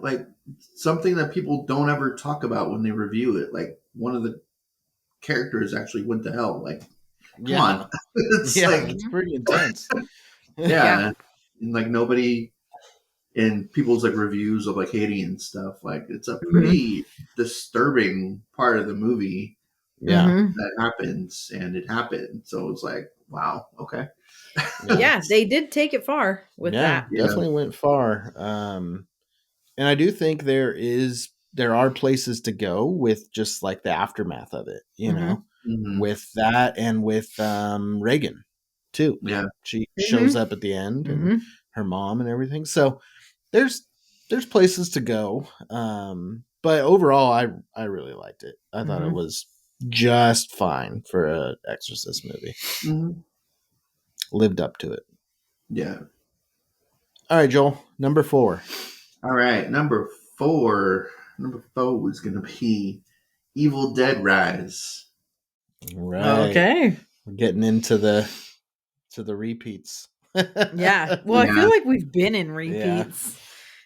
Like something that people don't ever talk about when they review it. Like one of the characters actually went to hell. Like, come on. It's yeah, like, it's pretty intense. yeah. And like nobody in people's like reviews of like Haiti and stuff, like it's a pretty disturbing part of the movie Yeah. Mhm. that happens, and it happened. So it's like, wow, okay. Yeah, they did take it far with that. Yeah. Definitely went far. And I do think there are places to go with just like the aftermath of it, you Mhm. know, Mhm. with that and with Reagan too. Yeah. She shows up at the end and Mhm. her mom and everything. So there's places to go. But overall I really liked it. I thought it Mhm. was just fine for a Exorcist movie. Mhm. Lived up to it. Yeah. All right, Joel, number 4. All right, number 4. Number 4 is gonna be Evil Dead Rise. Right. Okay. We're getting into the repeats. Yeah. Well, I Yeah. feel like we've been in repeats.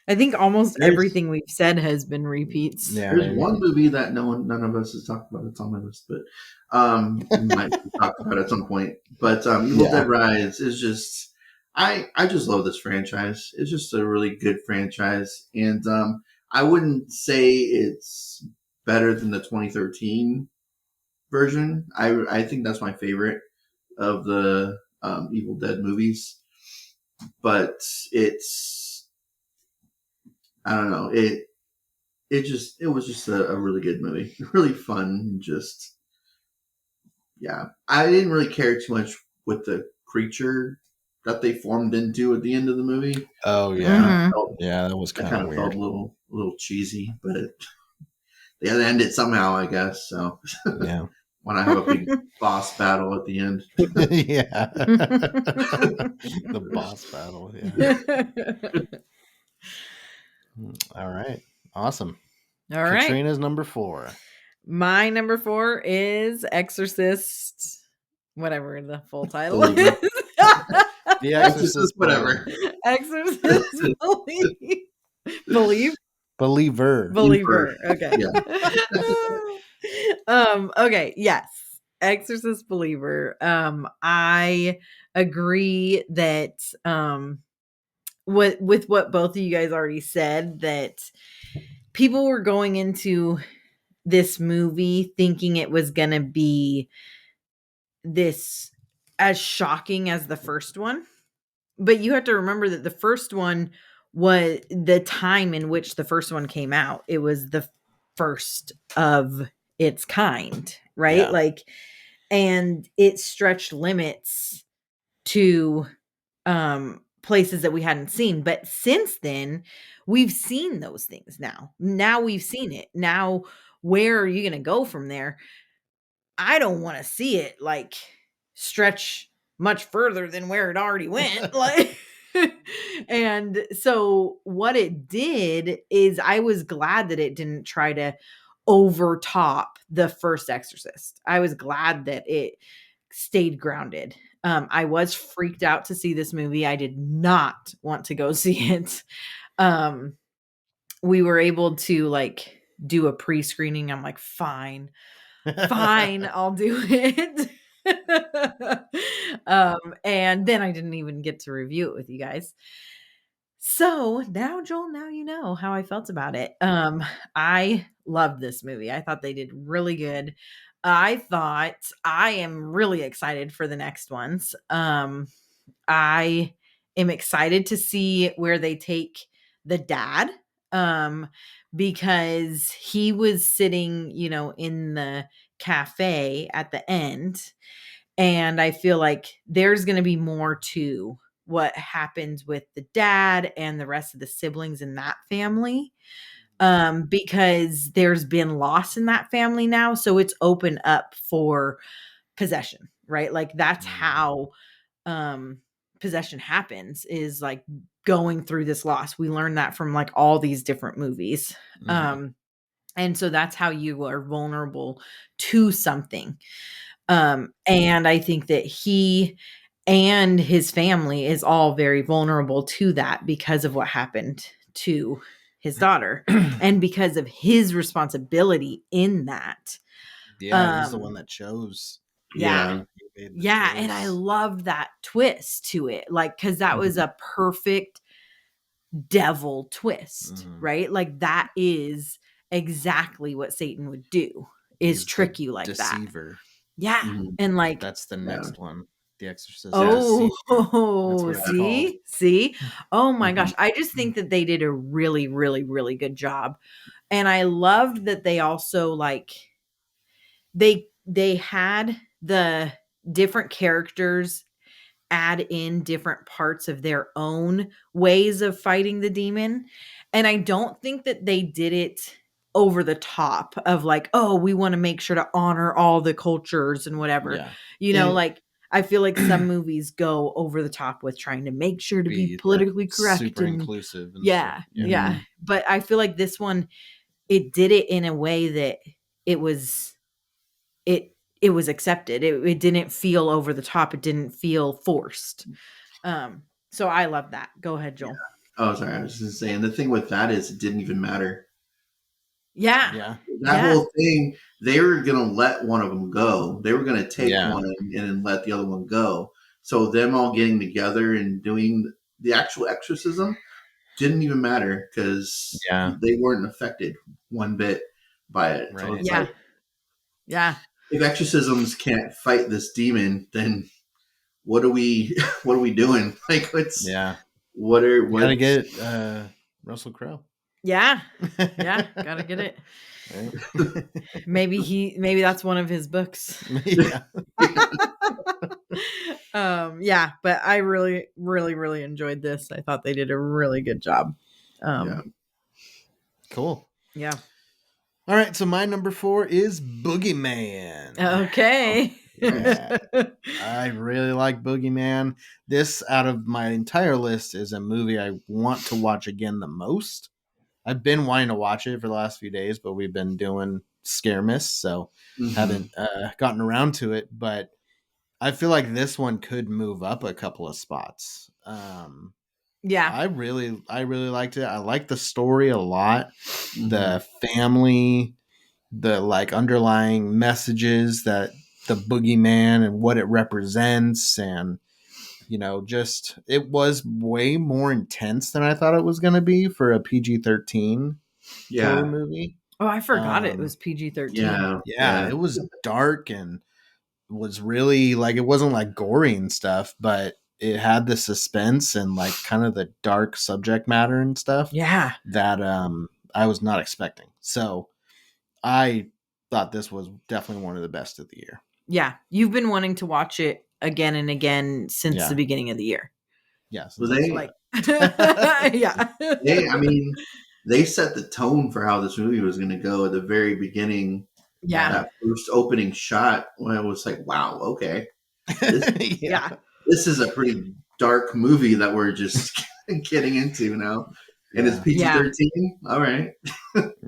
I think almost There's- everything we've said has been repeats. Yeah. There's one movie that none of us has talked about. It's on my list, but we might talk about it at some point. But Evil Yeah. Dead Rise is just I just love this franchise. It's just a really good franchise, and I wouldn't say it's better than the 2013 version. I think that's my favorite of the Evil Dead movies, but it's I don't know it was just a really good movie, really fun. Just yeah, I didn't really care too much with the creature that they formed into at the end of the movie. Oh yeah. Mhm. Yeah, that was That kind kind of of weird. felt a little cheesy, but they had to end it somehow, I guess. So Yeah. when I have a big boss battle at the end, Yeah. The boss battle. Yeah. All right. Awesome. All right. Katrina's number 4. My number 4 is Exorcist, whatever the full title Believer. is. The Exorcist whatever. Exorcist Believe? Believer. Believer. Okay. Yeah. Okay, yes. Exorcist Believer. I agree that with what both of you guys already said, that people were going into this movie thinking it was going to be this as shocking as the first one. But you have to remember that the first one was the time in which the first one came out. It was the first of its kind, right? Yeah. Like, and it stretched limits to places that we hadn't seen. But since then, we've seen those things now we've seen it. Now where are you going to go from there? I don't want to see it like stretch much further than where it already went. Like, and so what it did is I was glad that it didn't try to overtop the first Exorcist. I was glad that it stayed grounded. I was freaked out to see this movie. I did not want to go see it. We were able to like do a pre-screening. I'm like, fine, I'll do it. And then I didn't even get to review it with you guys. So now, Joel, now you know how I felt about it. I loved this movie. I thought they did really good. I am really excited for the next ones. I am excited to see where they take the dad. Because he was sitting, in the cafe at the end. And I feel like there's going to be more to what happens with the dad and the rest of the siblings in that family. Because there's been loss in that family now. So it's open up for possession, right? Like that's how possession happens, is like going through this loss. We learned that from like all these different movies. And so that's how you are vulnerable to something. And I think that he and his family is all very vulnerable to that because of what happened to his daughter and because of his responsibility in that. Yeah, he's the one that chose. Yeah. He made the Yeah. And I choice. love that twist to it. Like, cause that was a perfect devil twist, right? Like that is exactly what Satan would do, is He's trick the you like deceiver. that. Yeah. And like, That's the next one. The Exorcist. oh, what it's called. see? Oh my gosh. I just think that they did a really, really, really good job. And I loved that they also like, they had the different characters add in different parts of their own ways of fighting the demon. And I don't think that they did it over the top of like, oh, we want to make sure to honor all the cultures and whatever. Yeah. Like I feel like some movies go over the top with trying to make sure to be politically correct super and inclusive. And yeah. stuff. But I feel like this one, it did it in a way that it was accepted. It didn't feel over the top. It didn't feel forced. So I love that. Go ahead, Joel. Oh, sorry. I was just saying the thing with that is it didn't even matter. Yeah. That whole thing, they were going to let one of them go. They were going to take one and then let the other one go. So them all getting together and doing the actual exorcism didn't even matter because they weren't affected one bit by it. Right. So it's like, if exorcisms can't fight this demon, then what are we doing? Like what's gotta get Russell Crowe. Yeah, gotta get it. Right. Maybe that's one of his books. But I really, really, really enjoyed this. I thought they did a really good job. Cool. Yeah. All right, so my number 4 is Boogeyman. Okay. Yeah. I really like Boogeyman. This, out of my entire list, is a movie I want to watch again the most. I've been wanting to watch it for the last few days, but we've been doing Scare Miss, so haven't gotten around to it. But I feel like this one could move up a couple of spots. I really liked it. I like the story a lot. The family, the like underlying messages that the boogeyman and what it represents, and just it was way more intense than I thought it was going to be for a PG-13 horror movie. Oh, I forgot it was PG-13. Yeah, it was dark and was really like, it wasn't like gory and stuff, but it had the suspense and like kind of the dark subject matter and stuff. Yeah, that I was not expecting. So I thought this was definitely one of the best of the year. Yeah, you've been wanting to watch it again and again since Yeah. the beginning of the year. Yes. Well, they, Like, yeah. I mean, they set the tone for how this movie was going to go at the very beginning. Yeah. That first opening shot, when I was like, "Wow, okay, this, Yeah. this is a pretty dark movie that we're just getting into now." And it's Yeah. PG-13. All right,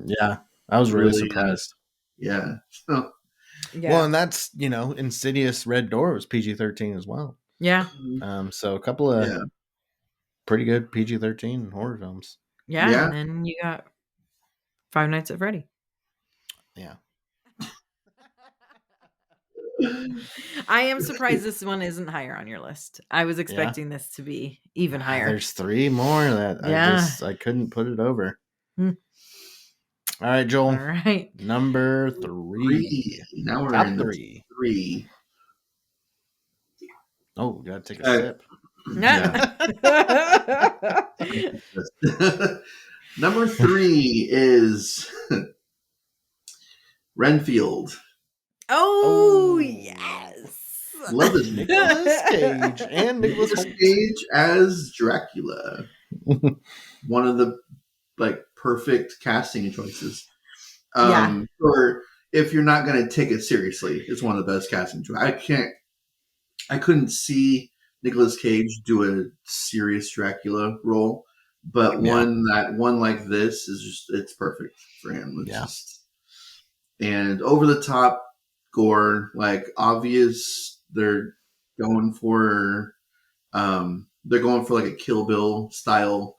Yeah. I was really Really, surprised. yeah. So, Yeah. Well, and that's, Insidious Red Door was PG-13 as well. yeah. So a couple of yeah, pretty good PG-13 horror films. Yeah. Yeah. And then you got Five Nights at Freddy. Yeah. I am surprised this one isn't higher on your list. I was expecting this to be even higher. There's 3 more that Yeah. I couldn't put it over. Hmm. All right, Joel. All right. Number 3. Now we're Top in the 3. 3. Oh, gotta take a Okay. sip. Number 3 is Renfield. Oh, Oh. yes. Love this movie. Nicolas Cage and Nicolas Nicolas Holt. Cage as Dracula. One of the perfect casting choices. Yeah. Or if you're not going to take it seriously, it's one of the best casting choices. I couldn't see Nicolas Cage do a serious Dracula role, but one like this is just, it's perfect for him. And over the top gore, obvious. They're going for like a Kill Bill style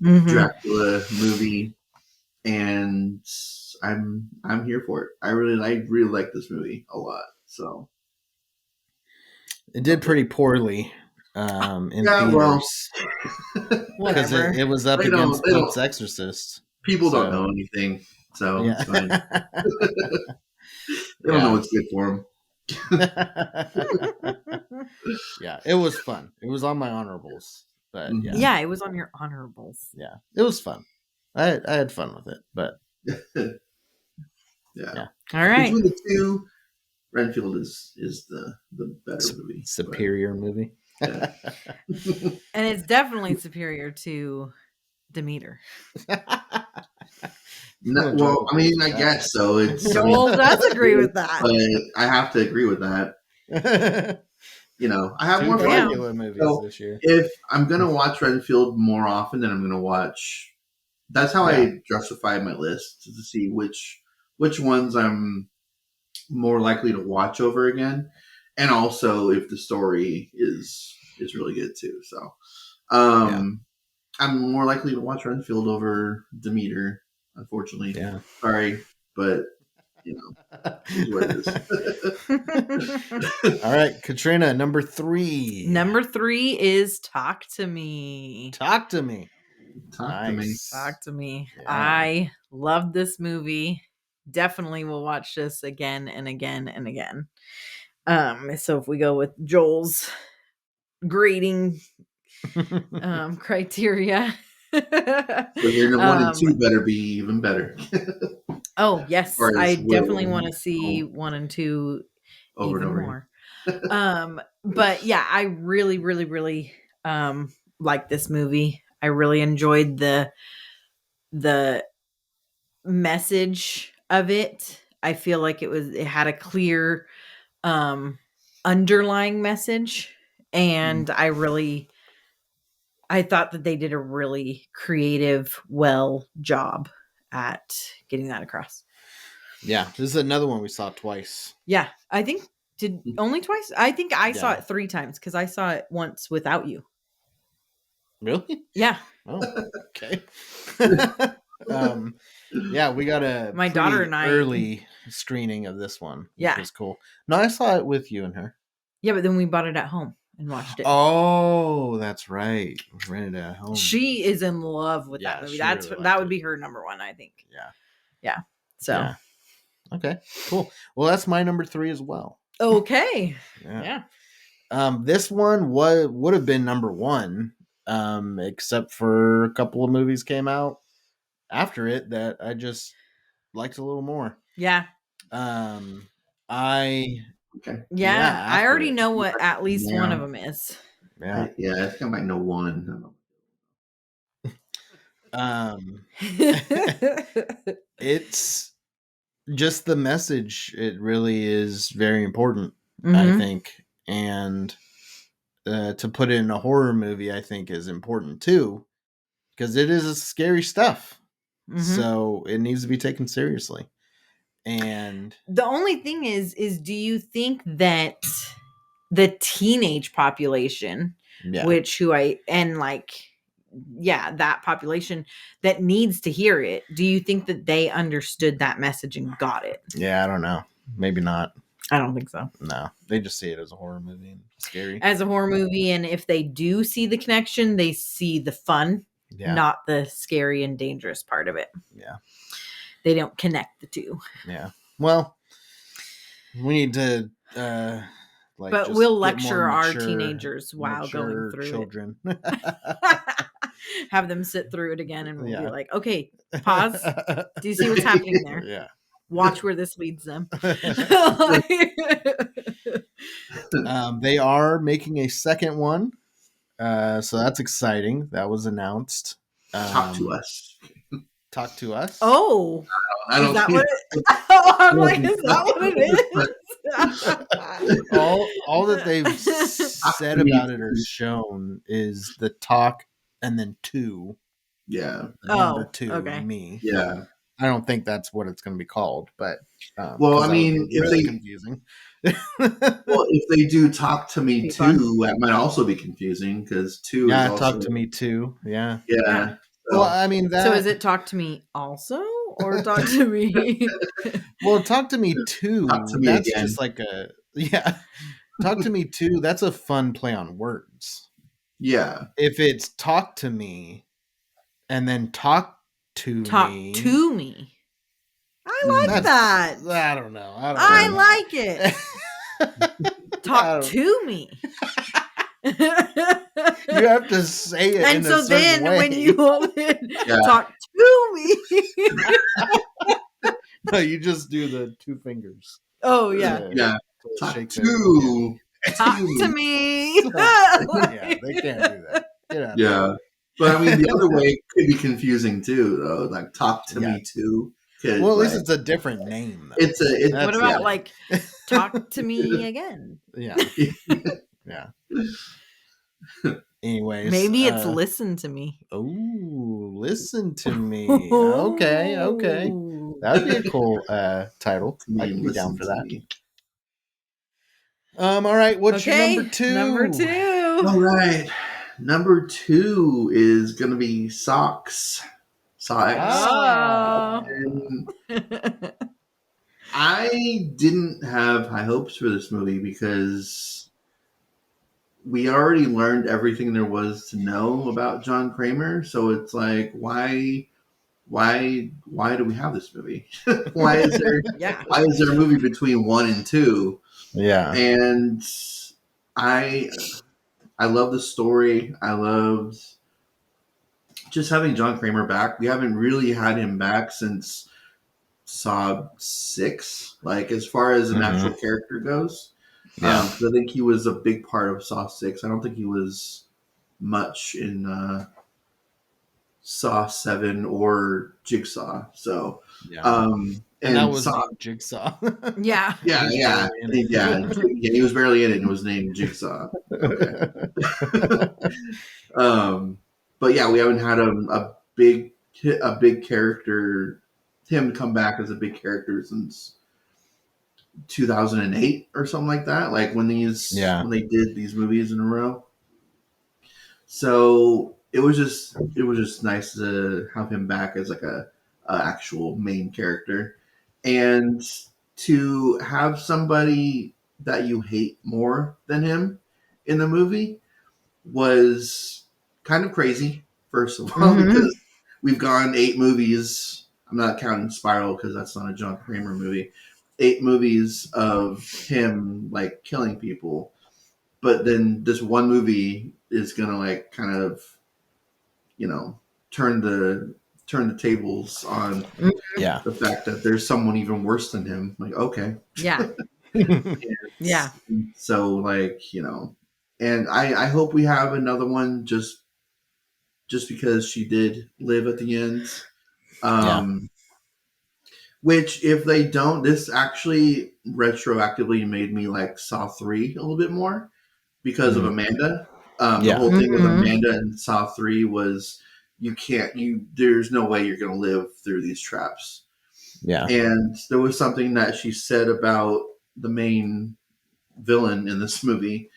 Mhm. Dracula movie, and I'm here for it. I really like this movie a lot. So It did pretty poorly in Yeah, well, theaters because Whatever. it was up They don't- against they don't- Pope's Exorcist. people don't So- know anything, so Yeah. it's fine. They don't know what's good for them. Yeah, it was fun. It was on my honorables, but Mhm. yeah, Yeah, it was on your honorables. yeah, it was fun. I had fun with it, but Yeah. All right. Between the two, Renfield is the better movie. superior movie. Yeah. And it's definitely superior to Demeter. Well, I mean, I guess so. It's Joel does agree with that. but I have to agree with that. I have Two more fun. Dracula movies So, this year. If I'm gonna watch Renfield more often than I'm gonna watch, that's how I justify my list to see which ones I'm more likely to watch over again, and also if the story is really good too. So, I'm more likely to watch Renfield over Demeter. Unfortunately, Yeah. sorry, but it is what it is. All right, Katrina, number 3. Number 3 is Talk to Me. Talk to me. Talk to me. Nice. Talk to Me. Yeah. I love this movie. Definitely will watch this again and again and again. So if we go with Joel's grading criteria. But then the 1 and 2 better be even better. Oh yes, Or I is definitely Will- want to see 1 and 2 over even and over. more. But yeah, I really, really, really like this movie. I really enjoyed the message of it. I feel like it had a clear underlying message, and I thought that they did a really creative, well job at getting that across. Yeah, this is another one we saw twice. Yeah, I think only twice. I think I saw Yeah. it 3 times because I saw it once without you. Really? Yeah, Oh, okay. Yeah, we got a My daughter pretty and I- early screening of this one. Which Yeah. was cool. No, I saw it with you and her. yeah, but then we bought it at home and watched it. Oh, that's right. We rented it at home. She is in love with Yeah, that movie. she That really would liked be her number 1, I think. Yeah. So Yeah. Okay, cool. Well, that's my number 3 as well. okay, Yeah. yeah. This one would have been number 1, except for a couple of movies came out after it that I just liked a little more. Yeah. I Okay. Yeah, Yeah, I already after- know what at least one Yeah. of them is. Yeah. Yeah, I think I might know one. It's just the message. It really is very important, I Mhm. think. And to put it in a horror movie, I think is important too, because it is scary stuff. Mhm. So it needs to be taken seriously. And The only thing is do you think that the teenage population, yeah, that population that needs to hear it, do you think that they understood that message and got it? yeah, I don't know. Maybe not. I don't think so. No, they just see it as a horror movie and scary. As a horror movie, and if they do see the connection, they see the fun, Yeah, not the scary and dangerous part of it. yeah, They don't connect the two. yeah. Well, we need to like, But just we'll get lecture more our mature- teenagers while going mature through children. it. Have them sit through it again, and we'll be Yeah. like, okay, pause. Do you see what's happening there? Yeah. Watch where this leads them. They are making a second one, so that's exciting. That was announced. Talk to us. Talk to us. Oh, I is don't that think- what it? Oh, I'm like, is that what it is? all that they've said to me. about it or shown is the talk and then two. Yeah. Number Oh, two, okay. me. Yeah. I don't think that's what it's going to be called, but Well, 'cause I that mean, would be if really they- confusing. Well, if they do Talk to Me Be too, fun. that might also be confusing because two is Yeah, also talk to me too. Yeah. Yeah. Yeah. Well, I mean that. So is it talk to me also, or talk to me? Well, talk to me too. Talk to me That's again. just like a Talk to me too. That's a fun play on words. Yeah. If it's talk to me, and then talk to Talk me, to me. I like that's- that. I don't know. I like it. I Talk don't- to me. You have to say it. And in a so certain then way. when you Yeah. talk to me. no, you just do the two fingers. Oh yeah. Yeah. To Talk shake to. Talk to me. Yeah, they can't do that. Get out of Yeah. But I mean, the other way could be confusing too, though. Like Talk to Yeah. Me too. there. Well, at least it's a different name. Though. It's What That's- about yeah. like talk to me again? Yeah. Yeah. Anyways, Maybe it's listen to me. Oh, listen to me. Okay, okay. Ooh. That'd be a cool title. I Me, can be down listen for to that. me. All right. What's your Okay, number two? Number two. All right. Number 2 is going to be Socks. Socks. Ah. And I didn't have high hopes for this movie because we already learned everything there was to know about John Kramer. So it's like, why do we have this movie? why is there Yeah. a movie between 1 and 2? Yeah. And I love the story. I loved just having John Kramer back. We haven't really had him back since Saw 6, like as far as an actual character goes. Yeah. 'Cause I think he was a big part of Saw 6. I don't think he was much in Saw 7 or Jigsaw. So, Yeah. and that was Saw, Jigsaw. Yeah. yeah, He was yeah, barely in it. yeah. He was barely in it, and it was named Jigsaw. But yeah, we haven't had a big character, him come back as a big character since 2008 or something like that. Like when they did these movies in a row. So it was just nice to have him back as like a actual main character, and to have somebody that you hate more than him in the movie was kind of crazy, first of all, Mhm. because we've gone 8 movies. I'm not counting Spiral because that's not a John Kramer movie. 8 movies of him like killing people, but then this one movie is gonna like kind of, turn the tables on Yeah. the fact that there's someone even worse than him. Like, okay, Yeah. Yeah. So like, and I hope we have another one just because she did live at the end. Which if they don't, this actually retroactively made me like Saw 3 a little bit more because of Amanda. The Yeah. whole thing with Mhm. Amanda and Saw 3 was there's no way you're gonna live through these traps. Yeah. And there was something that she said about the main villain in this movie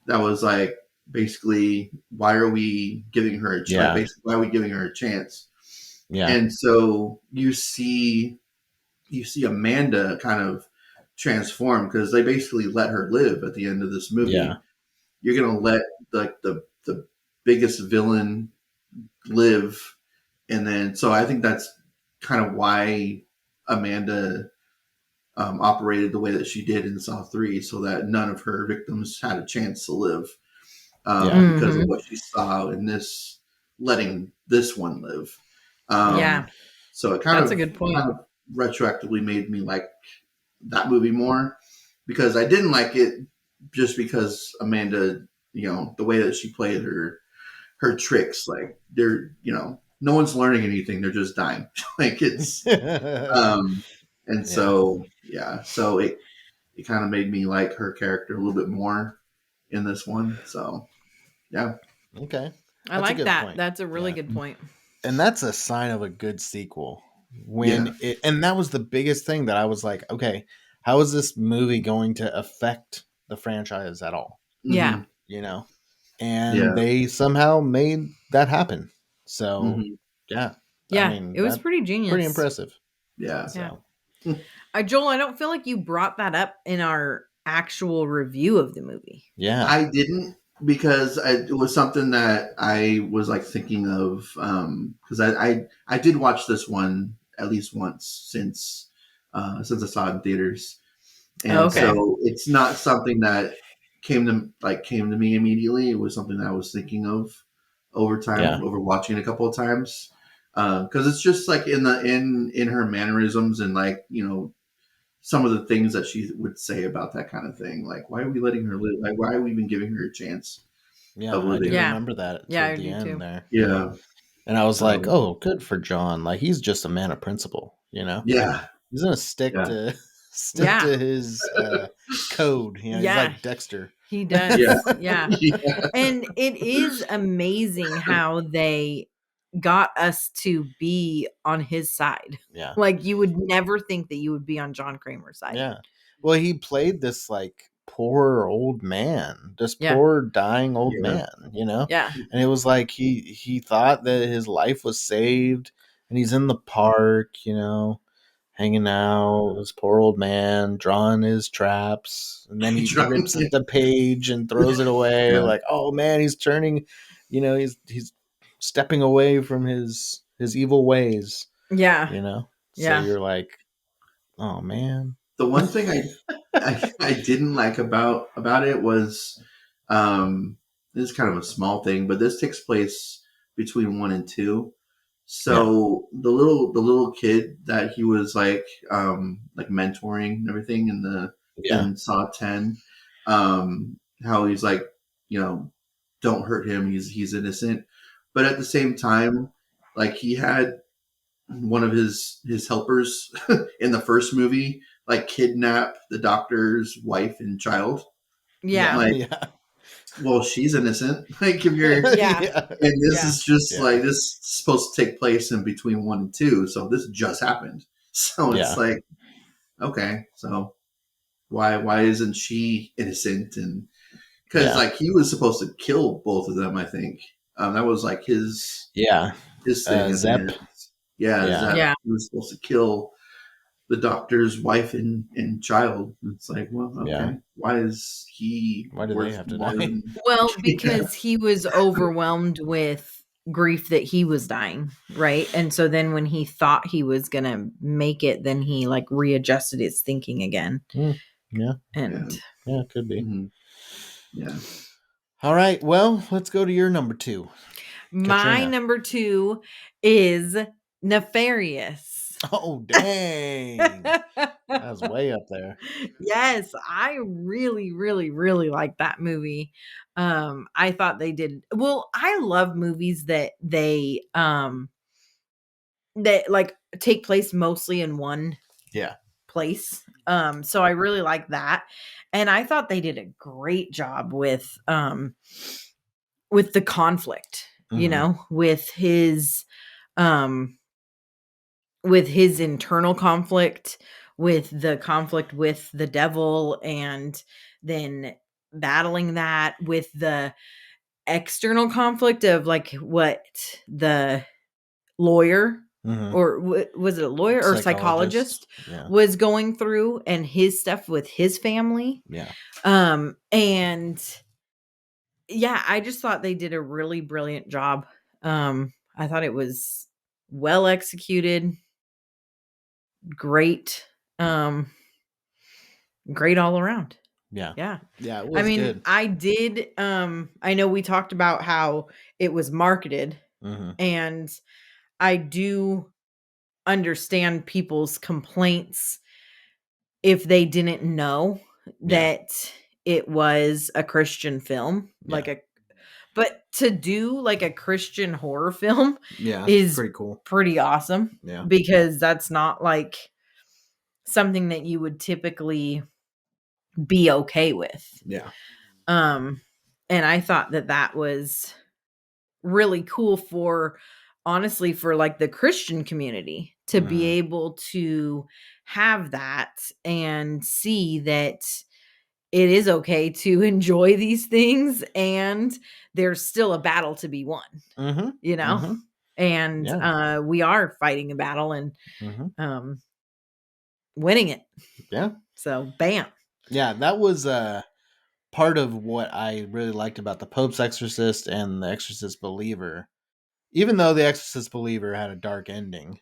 that was like basically why are we giving her a Yeah. basically why are we giving her a chance? Yeah. And so you see Amanda kind of transform because they basically let her live at the end of this movie. Yeah. You're gonna let like the biggest villain live, and then so I think that's kind of why Amanda operated the way that she did in Saw 3, so that none of her victims had a chance to live because of Mhm. what she saw in this, letting this one live. Yeah. So it That's a good point. kind of retroactively made me like that movie more because I didn't like it just because Amanda, the way that she played her tricks, like no one's learning anything; they're just dying. Like it's, and so so it kind of made me like her character a little bit more in this one. So yeah, Okay. I That's a like good that. point. That's a really Yeah. good point. And that's a sign of a good sequel. Yeah. And that was the biggest thing that I was like, okay, how is this movie going to affect the franchise at all? Yeah. Mhm. You know? And Yeah. they somehow made that happen. So Mhm. yeah. Yeah. I mean, It was that's pretty genius. pretty impressive. Yeah. Yeah. So Joel, I don't feel like you brought that up in our actual review of the movie. yeah. I didn't because it was something that I was like thinking of because I did watch this one at least once since I saw it in theaters, and Okay. so it's not something that came to me immediately. It was something that I was thinking of over time, Yeah. over watching it a couple of times, because it's just like in her mannerisms and like some of the things that she would say about that kind of thing. Like, why are we letting her live? Like, why are we even giving her a chance Yeah, of I do living? Yeah. remember that Yeah, I toward the do end too. there. Yeah. And I was like, Um, oh, good for John. Like he's just a man of principle, Yeah. He's gonna stick Yeah. to Yeah. to his code. He's Yeah. like Dexter. He does. Yeah. Yeah. Yeah. And it is amazing how they got us to be on his side. Yeah. Like you would never think that you would be on John Kramer's side. Yeah. Well, he played this like poor old man, this Yeah. poor dying old Yeah. man, Yeah. And it was like he thought that his life was saved, and he's in the park, hanging out. This poor old man drawing his traps, and then he rips at the page and throws it away. Yeah. Like, oh man, he's turning, he's stepping away from his evil ways. Yeah. So Yeah. you're like, oh man. The one thing I didn't like about it was this is kind of a small thing, but this takes place between 1 and 2. So the little kid that he was like mentoring and everything in Saw 10, how he's like, don't hurt him, he's innocent. But at the same time, like he had one of his helpers in the first movie like kidnap the doctor's wife and child. Yeah. Like, Yeah. well, she's innocent. Like if you're Yeah. and this Yeah. is just Yeah. like this is supposed to take place in between 1 and 2, so this just happened. So it's Yeah. like, okay, so why isn't she innocent? And because like he was supposed to kill both of them, I think that was like his Yeah. thing at the Zep. end. Yeah, Yeah. Zep. Yeah. He was supposed to kill the doctor's wife and child. It's like, well, okay, Yeah. why is he? Why do they worth have to more die? than- Well, because he was overwhelmed with grief that he was dying, right? And so then when he thought he was going to make it, then he like readjusted his thinking again. Yeah. And Yeah, it could be. Mhm. Yeah. All right. Well, let's go to your number 2. my Katrina. number 2 is Nefarious. Oh, dang. That was way up there. Yes, I really, really, really like that movie. I thought they did well. I love movies that like take place mostly in one Yeah. place. So I really like that. And I thought they did a great job with the conflict, you Mhm. know, um with his internal conflict, with the conflict with the devil, and then battling that with the external conflict of like what the lawyer Mhm. or was it a lawyer or psychologist Yeah. was going through, and his stuff with his family. Yeah. And yeah, I just thought they did a really brilliant job. I thought it was well executed, great, um, great all around. Yeah. Yeah. Yeah. It I was mean, good. I did I know we talked about how it was marketed, Mhm. and I do understand people's complaints if they didn't know Yeah. that it was a Christian film, like Yeah. a but to do like a Christian horror film Yeah. is Pretty cool. pretty awesome, Yeah. because that's not like something that you would typically be okay with. Yeah. Um and I thought that was really cool for, honestly, for like the Christian community to be Mhm. able to have that and see that it is okay to enjoy these things, and there's still a battle to be won, Mhm. you know? Mhm. And Yeah. we are fighting a battle and Mhm. winning it. Yeah. So bam. Yeah. That was part of what I really liked about The Pope's Exorcist and The Exorcist Believer. Even though The Exorcist Believer had a dark ending,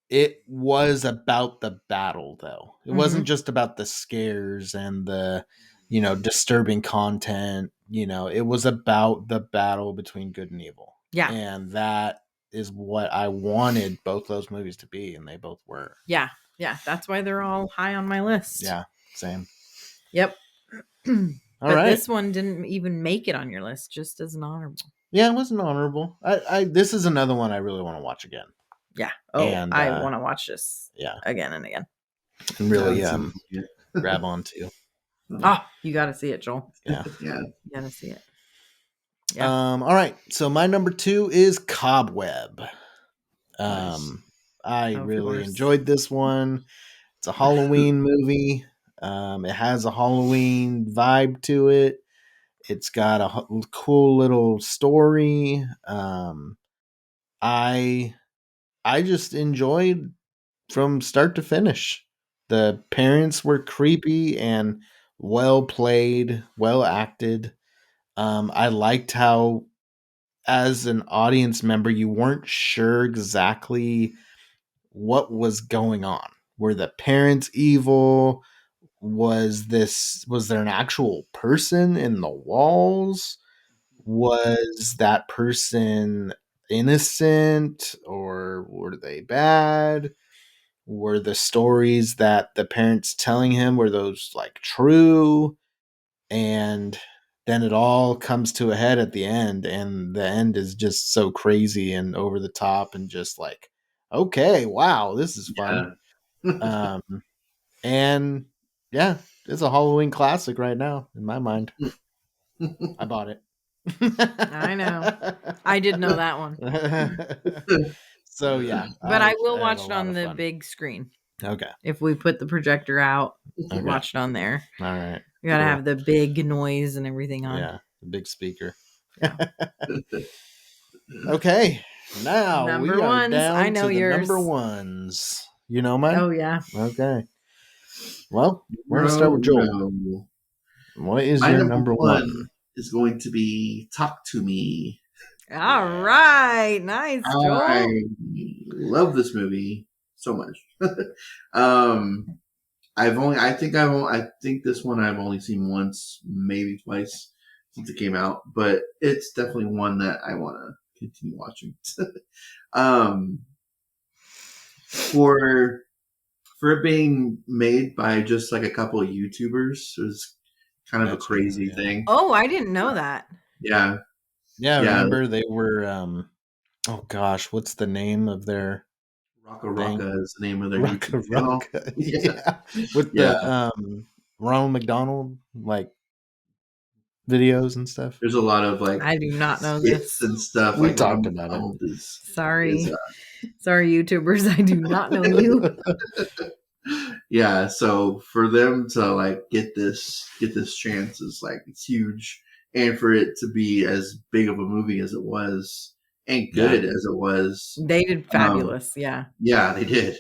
it was about the battle, though. It wasn't Mhm. just about the scares and the, disturbing content. It was about the battle between good and evil. Yeah. And that is what I wanted both those movies to be, and they both were. Yeah. Yeah. That's why they're all high on my list. Yeah, same. Yep. All But right. this one didn't even make it on your list, just as an honorable. Yeah, it wasn't honorable. This is another one I really want to watch again. Yeah. Oh, And, I want to watch this Yeah, again and again. and really Yeah, that's it. grab onto. Oh, you got to see it, Joel. Yeah. Yeah. You got to see it. Yeah. All right. So my number 2 is Cobweb. Nice. I Of really course. enjoyed this one. It's a Halloween movie. It has a Halloween vibe to it. It's got a cool little story. I just enjoyed from start to finish. The parents were creepy and well played, well acted. I liked how, as an audience member, you weren't sure exactly what was going on. Were the parents evil? Was there an actual person in the walls? Was that person innocent, or were they bad? Were the stories that the parents telling him, were those like true? And then it all comes to a head at the end, and the end is just so crazy and over the top and just like, okay, wow, this is fun. Yeah. And yeah, it's a Halloween classic right now in my mind. I bought it. I know. I did know that one. So yeah, But I will had watch a it lot on of the fun. big screen. Okay, If we put the projector out, Okay. watch it on there. all right. You got to Cool. have the big noise and everything on. Yeah, the big speaker. Yeah. Okay, now Number we are ones. down I know to the number yours. ones. You know mine? Oh, yeah. Okay. Well, we're gonna start with Joel. No. What is My your number number one? is going to be Talk to Me. All Yeah. right. Nice, Joel. I love this movie so much. I think this one I've only seen once, maybe twice since it came out, but it's definitely one that I want to continue watching. for it being made by just like a couple of YouTubers, it was kind of That's a true, crazy yeah. thing. Oh, I didn't know that. Yeah, Yeah, I Yeah. remember they were oh gosh, what's the name of their Rocka Rocka is the name of their Rocka YouTube channel. Rocka? Yeah. Yeah. With Yeah. the Ronald McDonald like videos and stuff. There's a lot of like I do not know skits this. and stuff. We like talked Ronald about it. McDonald Sorry. is, Sorry, YouTubers. I do not know you. yeah. So for them to like get this chance is like it's huge, and for it to be as big of a movie as it was and good as it was, They did fabulous. Yeah. yeah, they did.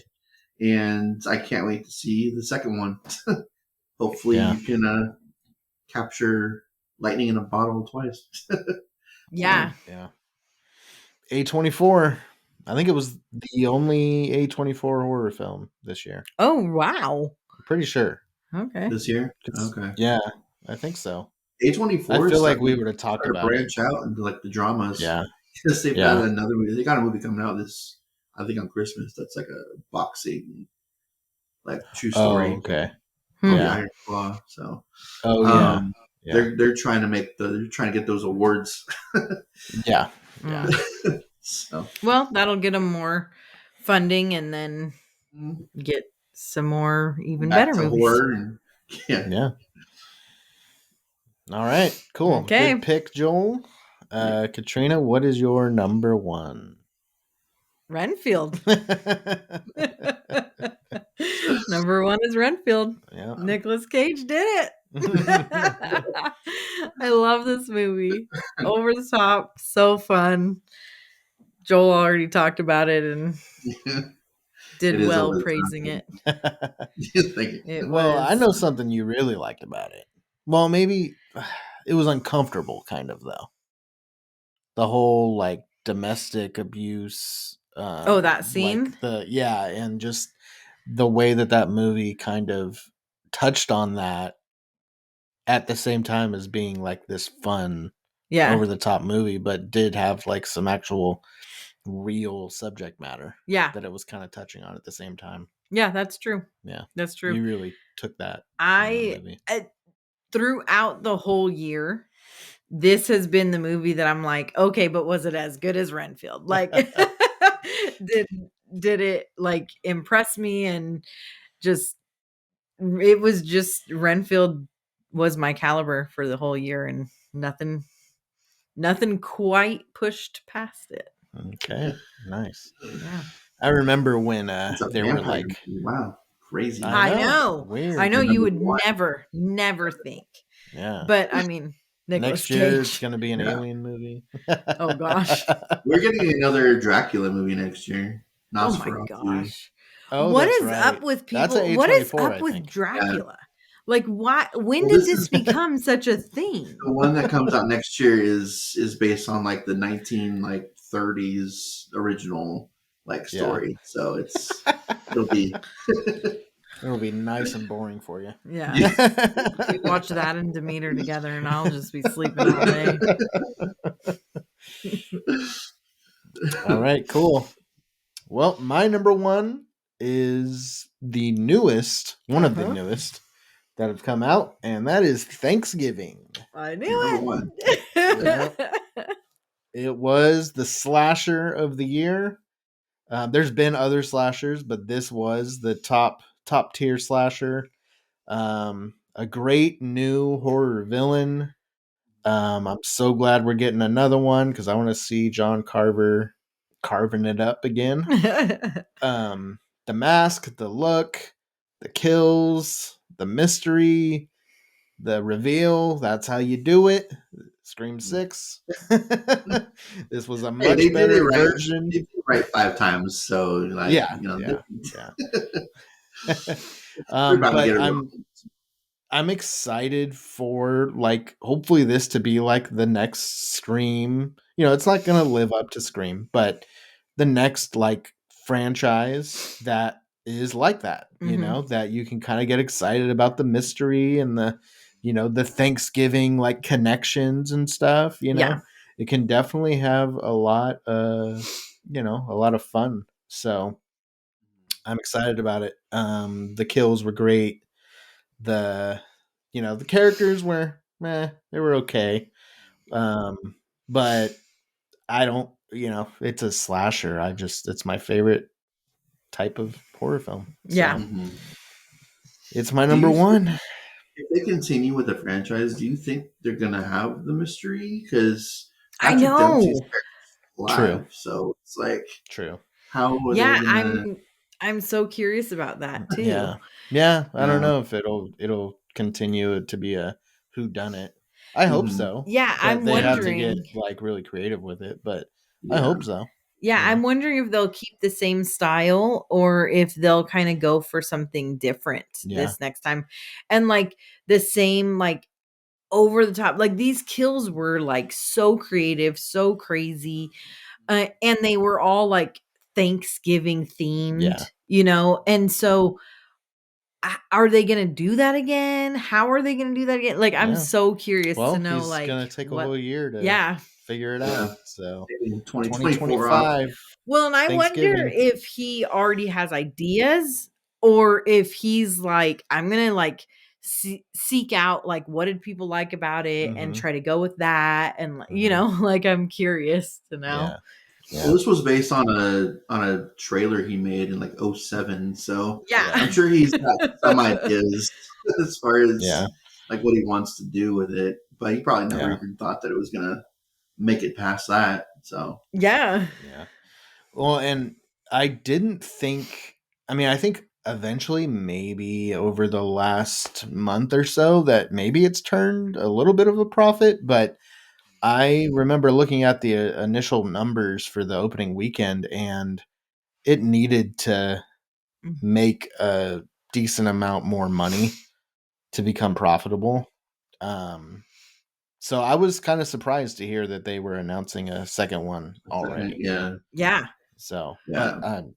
And I can't wait to see the second one. Hopefully, Yeah. you can capture lightning in a bottle twice. Yeah. Yeah. A24. I think it was the only A24 horror film this year. Oh, wow. I'm pretty sure. Okay. This year. It's- Okay. Yeah, I think so. A24. I feel like we would have talked about it. branch out into like the dramas. Yeah. Because they've Yeah. got another movie. They got a movie coming out I think on Christmas. That's like a boxing, like true story. Oh, okay. Called Yeah. The Iron Claw. So, Oh yeah. Yeah. they're trying to get those awards. Yeah. Yeah. So, Well, that'll get them more funding and then get some more even back better to movies. horror and yeah. Yeah. All right. Cool. Okay. Good pick, Joel. Katrina, what is your number one? Renfield. Number one is Renfield. Yeah. Nicolas Cage did it. I love this movie. Over the top, so fun. Joel already talked about it and did It is well over the praising it. Thank you. It Well, was. I know something you really liked about it. Well, maybe it was uncomfortable, kind of, though. The whole like domestic abuse. Oh, that scene? Like and just the way that movie kind of touched on that at the same time as being like this fun, Yeah. over the top movie, but did have like some actual real subject matter Yeah. that it was kind of touching on at the same time. Yeah, that's true. Yeah. That's true. You really took that. I movie. throughout the whole year, this has been the movie that I'm like, okay, but was it as good as Renfield? Like, did it like impress me? And just it was just Renfield was my caliber for the whole year, and nothing quite pushed past it. Okay, nice. Yeah, I remember when It's a they were vampire like, movie. Wow, crazy. I know. Weird. I know you would Number never think, Yeah. but I mean, Nicolas Next year it's Cage. going to be an Yeah. alien movie. Oh gosh. We're getting another Dracula movie next year. Oh my Nosferatu. gosh. Oh, What that's is right. up with That's people? a What is A24, I up with think. Dracula? Like, why? When Well, did this this is- become such a thing? The one that comes out next year is based on like the 1930s original like Yeah. story. So it'll be It'll be nice and boring for you. Yeah. We watch that and Demeter together, and I'll just be sleeping all day. All right, cool. Well, my number one is the newest, one of the Uh-huh. newest that have come out, and that is Thanksgiving. I Number knew one. it. It was the slasher of the year. There's been other slashers, but this was the top tier slasher. A great new horror villain. I'm so glad we're getting another one because I want to see John Carver carving it up again. The mask, the look, the kills, the mystery, the reveal. That's how you do it. Scream 6. This was a Hey, much they did better it right. version. They did it right 5 times. So like Yeah, you know, yeah. they're about to But get it I'm excited for like hopefully this to be like the next Scream. You know, it's not gonna live up to Scream, but the next like franchise that is like that, you Mhm. know, that you can kind of get excited about the mystery and the, you know, the Thanksgiving like connections and stuff, you know. Yeah. It can definitely have a lot of, you know, a lot of fun. So I'm excited about it. The kills were great. The the characters were they were okay. But I don't, it's a slasher. It's my favorite type of horror film. Yeah. So Mhm. it's my Do number you think- one. If they continue with the franchise, do you think they're gonna have the mystery? Because I know. alive, so it's like, True. how are Yeah, they gonna? I'm so curious about that too. Yeah. Yeah. I don't Yeah. know if it'll continue to be a whodunit. I hope Mhm. so. Yeah, But I'm they have to get wondering. like really creative with it, but I Yeah. hope so. Yeah, Yeah. I'm wondering if they'll keep the same style or if they'll kind of go for something different Yeah. this next time. And like the same, like over the top, like these kills were like so creative, so crazy. And they were all like Thanksgiving themed, Yeah. And so are they going to do that again? How are they going to do that again? Like, I'm Yeah. so curious Well, to know, he's like, gonna take a what- whole year to Yeah. figure it Yeah. out. So Taking 2024 off. 2025. Well, and I wonder Thanksgiving. if he already has ideas or if he's like, I'm going to like seek out like what did people like about it and Mhm. try to go with that. And, Mhm. like I'm curious to know. Yeah. Well, this was based on a trailer he made in like 2007, so Yeah. I'm sure he's got some ideas as far as Yeah. like what he wants to do with it, but he probably never Yeah. even thought that it was gonna make it past that. So Yeah. Yeah. Well, and I didn't think, I think eventually, maybe over the last month or so, that maybe it's turned a little bit of a profit, but I remember looking at the initial numbers for the opening weekend and it needed to make a decent amount more money to become profitable. So I was kind of surprised to hear that they were announcing a second one already. yeah, Yeah. So Yeah. I'm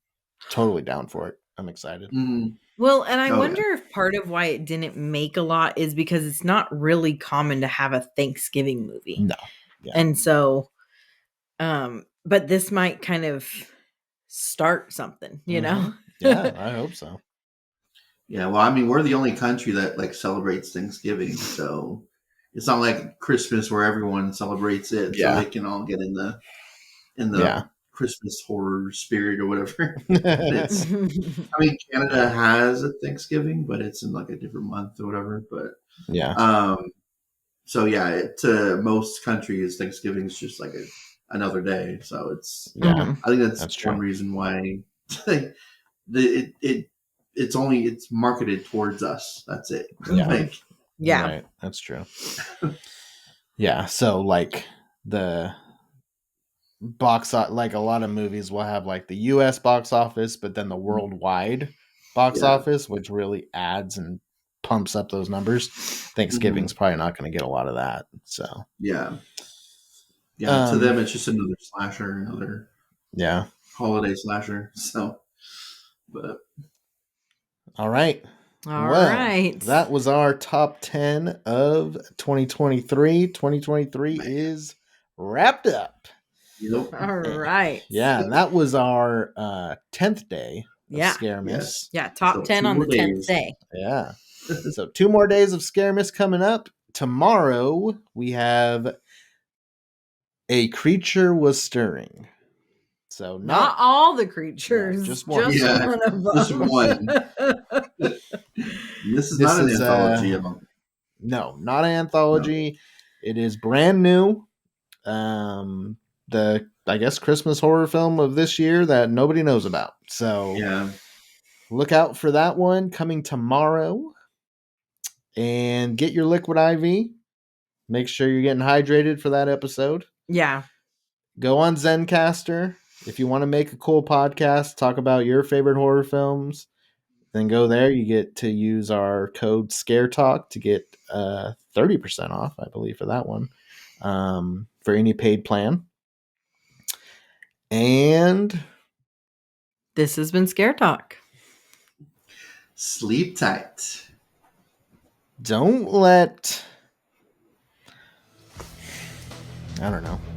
totally down for it. I'm excited. Mhm. Well, and I Oh, yeah. wonder if part of why it didn't make a lot is because it's not really common to have a Thanksgiving movie. No. Yeah. And so, but this might kind of start something, you know? Yeah, I hope so. Yeah, well, I mean, we're the only country that like celebrates Thanksgiving, so it's not like Christmas where everyone celebrates it, Yeah. so they can all get in the Yeah. Christmas horror spirit or whatever. yeah. It's, I mean, Canada has a Thanksgiving, but it's in like a different month or whatever. But so yeah, to most countries, Thanksgiving is just like another day. So it's Yeah. I think that's true. one reason why it's marketed towards us. That's it. Yeah. Like, Yeah. Right. That's true. Yeah. So like the like a lot of movies will have like the US box office, but then the worldwide box Yeah. office, which really adds and pumps up those numbers. Thanksgiving's probably not going to get a lot of that. So yeah. To them, it's just another slasher, another holiday slasher. So, but all right. All Well, right. That was our top 10 of 2023. 2023 is wrapped up. yep. All right. Yeah, and that was our 10th day of Yeah. Scare Miss. Yes. Yeah. Top So 10 2 on the more 10th days. day. Yeah. So 2 more days of Scare Miss coming up. Tomorrow we have A Creature Was Stirring. So Not all the creatures. just one. Just Yeah, one of them. just one. This is not an anthology at all. No, not an anthology. It is brand new. The I guess Christmas horror film of this year that nobody knows about. So Yeah. look out for that one coming tomorrow. And get your liquid IV. Make sure you're getting hydrated for that episode. Yeah. Go on Zencaster. If you want to make a cool podcast, talk about your favorite horror films, then go there. You get to use our code ScareTalk to get 30% off, I believe, for that one, for any paid plan. And This has been Scare Talk. Sleep tight. don't let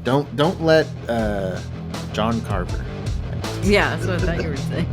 Don't let John Carver. Yeah, that's what I thought you were saying.